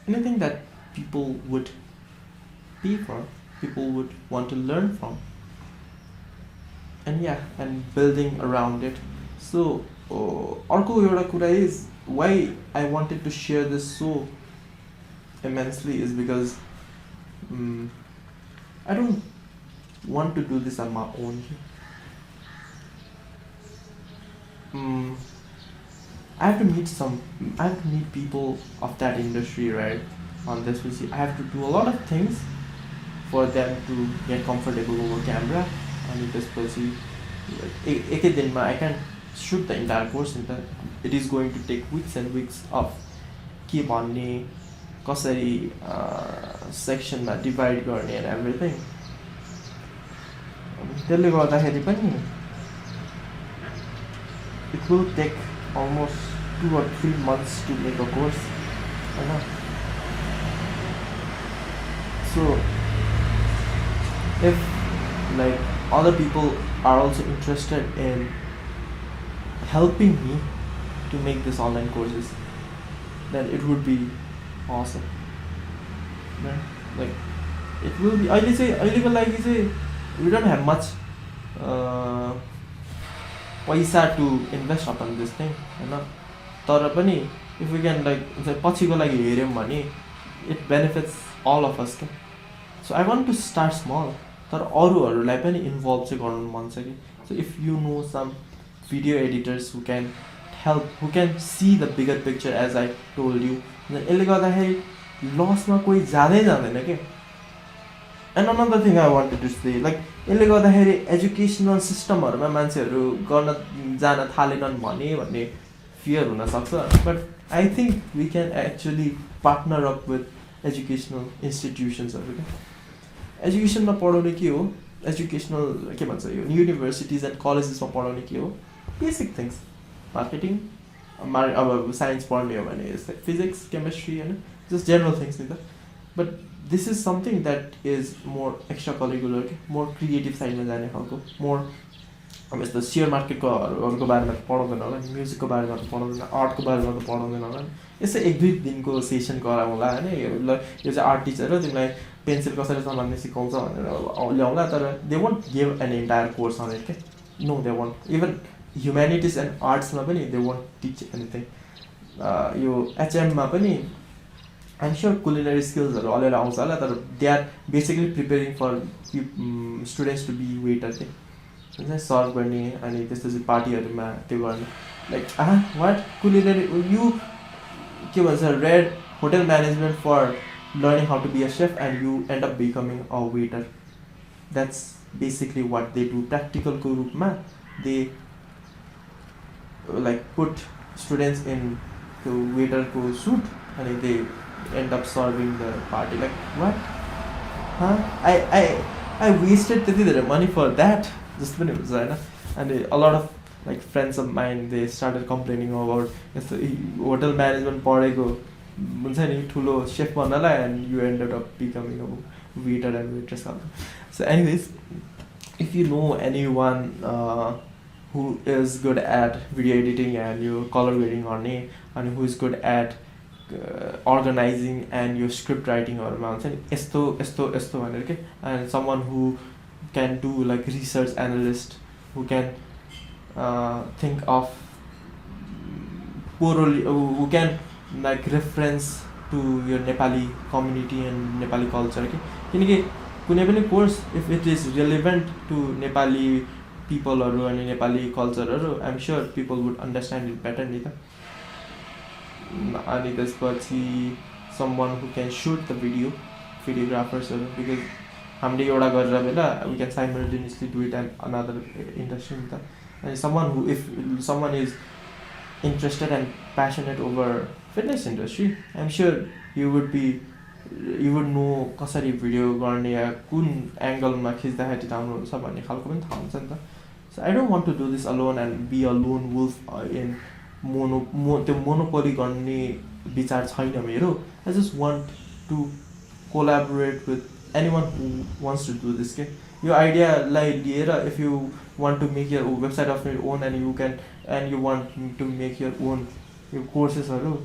anything that people would pay for, people would want to learn from, and yeah, and building around it. So अर्को एउटा कुरा is why I wanted to share this so immensely is because I don't want to do this on my own. I have to meet people of that industry, right? On this, I have to do a lot of things for them to get comfortable over camera. And I can't shoot the entire course. It is going to take weeks and weeks of keep on कसरी सेक्सनमा divide गर्ने and everything. त्यसले गर्दाखेरि पनि it will take almost 2 or 3 months to make a course. So if like other people are also interested in helping me to make this online courses, then it would be awesome. Like it will be. We don't have much paisa to invest upon this thing, तर पनि if we can like पछिको लागि हेर्यौं भने it benefits all of us. So I want to start small, तर अरूहरूलाई पनि involve चाहिँ गराउनु मन छ कि. So if you know some video editors who can help, who can see the bigger picture as I told you, यसले गर्दाखेरि लसमा कोही जाँदैन के. And another thing I wanted to say, like यसले गर्दाखेरि एजुकेसनल सिस्टमहरुमा मान्छेहरु गर्न जान थालेनन् भन्ने fear हुन सक्छ. But I think we can actually partner up with educational institutions. एजुकेसनमा पढाउने के हो, एजुकेसनल के भन्छ यो युनिभर्सिटीज एन्ड कलेजेसमा पढाउने के हो, बेसिक थिङ्स, मार्केटिङ, अब साइन्स पढ्ने हो भने यस्तै फिजिक्स, केमिस्ट्री, होइन, जस्ट जेनरल थिङ्स नि त. But this is something that is more extra curricular, more creative साइडमा जाने खालको, मोर अब यस्तो सेयर मार्केटकोहरूको बारेमा त पढाउँदैन होला, म्युजिकको बारेमा त पढाउँदैन, आर्टको बारेमा त पढाउँदैन होला. यसै 1-2 दिनको सेसन गराउँला होइन, यो चाहिँ आर्ट टिचर हो, तिमीलाई पेन्सिल कसरी चलाउने सिकाउँछ भनेर ल्याउँला, तर they won't give an entire course on it के. No, they won't. Even humanities and आर्ट्समा पनि दे वन्ट टिच एनिथिङ. यो एचएममा पनि आइम स्योर कुलिनरी स्किल्सहरू अलिअलि आउँछ होला, तर they are basically preparing for students to be waiter के हुन्छ, सर्भ गर्ने अनि त्यसपछि पार्टीहरूमा त्यो गर्ने. लाइक वाट कुलिनरी, यु के भन्छ, read hotel management for learning how to be a chef, and you end up becoming a waiter. That's basically what they do. Practical ko roop ma they like put students in the waiter ko suit and they end up serving the party. Like what? I wasted त्यति धेरै money for that. Just पनि हुन्छ हैन. And a lot of like friends of mine, they started complaining about यस्तो hotel management पढेको हुन्छ नि ठुलो chef बन्नलाई, and you ended up becoming a waiter and waitress. So anyways, if you know anyone who is good at video editing and your color grading गर्ने, and who is good at organizing and your script writing हरूमा हुन्छ नि यस्तो भनेर के, and someone who can do like research analyst, who can think of who can like reference to your Nepali community and Nepali culture के, किनकि कुनै पनि course if it is relevant to Nepali people हरू अनि नेपाली कल्चरहरू, I'm sure people would understand it better नि त. अनि त्यसपछि someone who can shoot the video, videographers हरू, because हामीले एउटा गरेर बेला we can simultaneously do it and another industry नि त. And someone who, if someone is interested and passionate over fitness industry, I'm sure you would know कसरी video गर्ने या कुन एंगलमा खिच्दाखेरि राम्रो हुन्छ भन्ने खालको पनि थाहा हुन्छ नि त. So I don't want to do this alone and be a lone wolf in त्यो मोनोपोली गर्ने विचार छैन मेरो. I just want to collaborate with anyone who wants to do this. के यो आइडियालाई लिएर if you want to make your website of your own and you want to make your own your courses-हरु,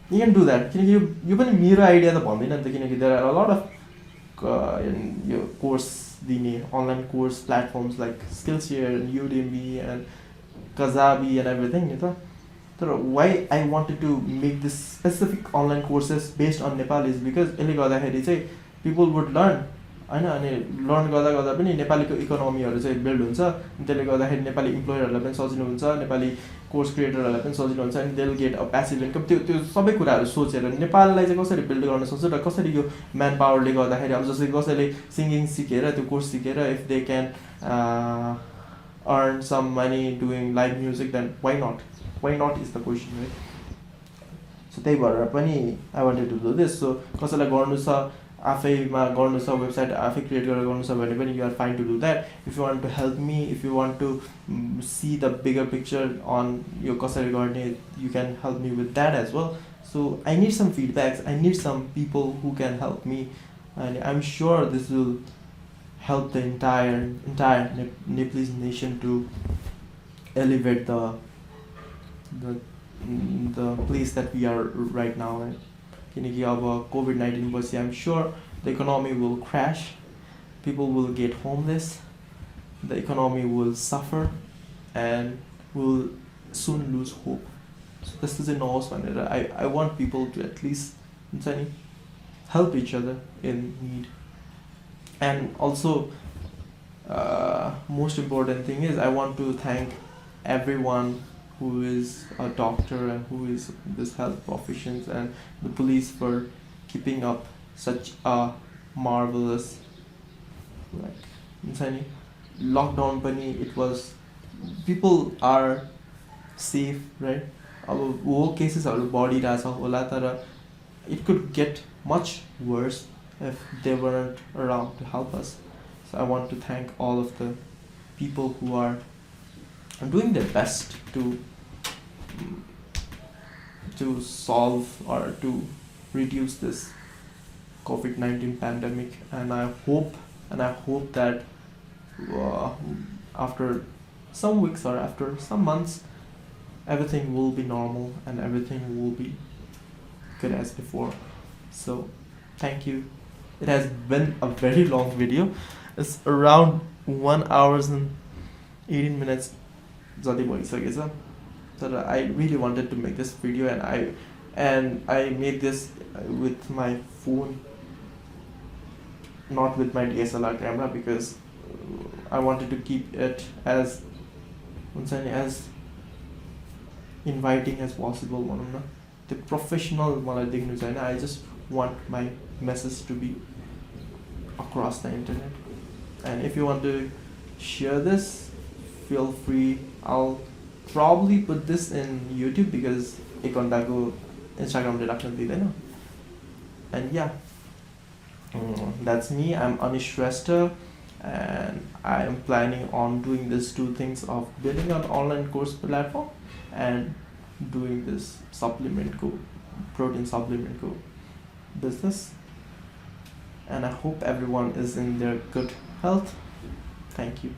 you can do that. किनकि यो पनि मेरो idea त भन्दैन नि त, किनकि there are a lot of यो कोर्स दिने online course platforms like Skillshare and Udemy and Kajabi and everything नि त. तर why I wanted to make this specific online courses based on Nepal is because यसले गर्दाखेरि चाहिँ people would learn हैन, अनि लर्न गर्दा गर्दा पनि नेपालीको इकोनोमीहरु चाहिँ बिल्ड हुन्छ. त्यसले गर्दाखेरि नेपाली इम्प्लोयरहरुलाई पनि सजिलो हुन्छ, नेपाली कोर्स क्रिएटरहरुलाई पनि सजिलो हुन्छ, अनि they'll get a passive income. त्यो सबै कुराहरु सोचेर नेपाललाई चाहिँ कसरी बिल्ड गर्न सक्छ र कसरी यो म्यान पावरले गर्दाखेरि अब जस्तै कसैले सिंगिङ सिकेर त्यो कोर्स सिकेर if they can earn some money doing live music, then why not is the question, right? So त्यही भएर पनि I wanted to do this. So कसैलाई गर्नु छ आफैमा गर्नु छ, वेबसाइट आफै क्रिएट गरेर गर्नु छ भने पनि you are fine to do that. If you want to help me, if you want to see the bigger picture on यो कसरी गर्ने, you can help me with that as well. So I need some feedbacks, I need some people who can help me, and I'm sure this will help the entire Nepalese nation to elevate the place that we are right now, right? किनकि अब COVID-19 पछि I'm sure the economy will crash, people will get homeless, the economy will suffer and will soon lose hope. So त्यस्तो चाहिँ नहोस् भनेर I want people to at least हुन्छ नि help each other in need. And also most important thing is I want to thank everyone who is a doctor and who is this health professions and the police for keeping up such a marvelous like lockdown pani. It was people are safe, right? अब वो केसेसहरु बढिरहेछ होला, तर it could get much worse if they weren't around to help us. So I want to thank all of the people who are doing their best to solve or to reduce this COVID-19 pandemic, and I hope that after some weeks or after some months everything will be normal and everything will be good as before. So thank you. It has been a very long video. It's around 1 hour and 18 minutes जति भइसकेछ, तर I really wanted to make this video and I made this with my phone, not with my DSLR camera, because I wanted to keep it as inviting as possible. The professional मलाई देख्नु छैन. I just want my message to be across the internet. And if you want to share this, feel free. I'll probably put this in YouTube because एक घण्टाको Instagram ले राख्न दिँदैन. And yeah, that's me. I'm Shrestha, and I am planning on doing these two things of building an online course platform and doing this protein supplement business. And I hope everyone is in their good health. Thank you.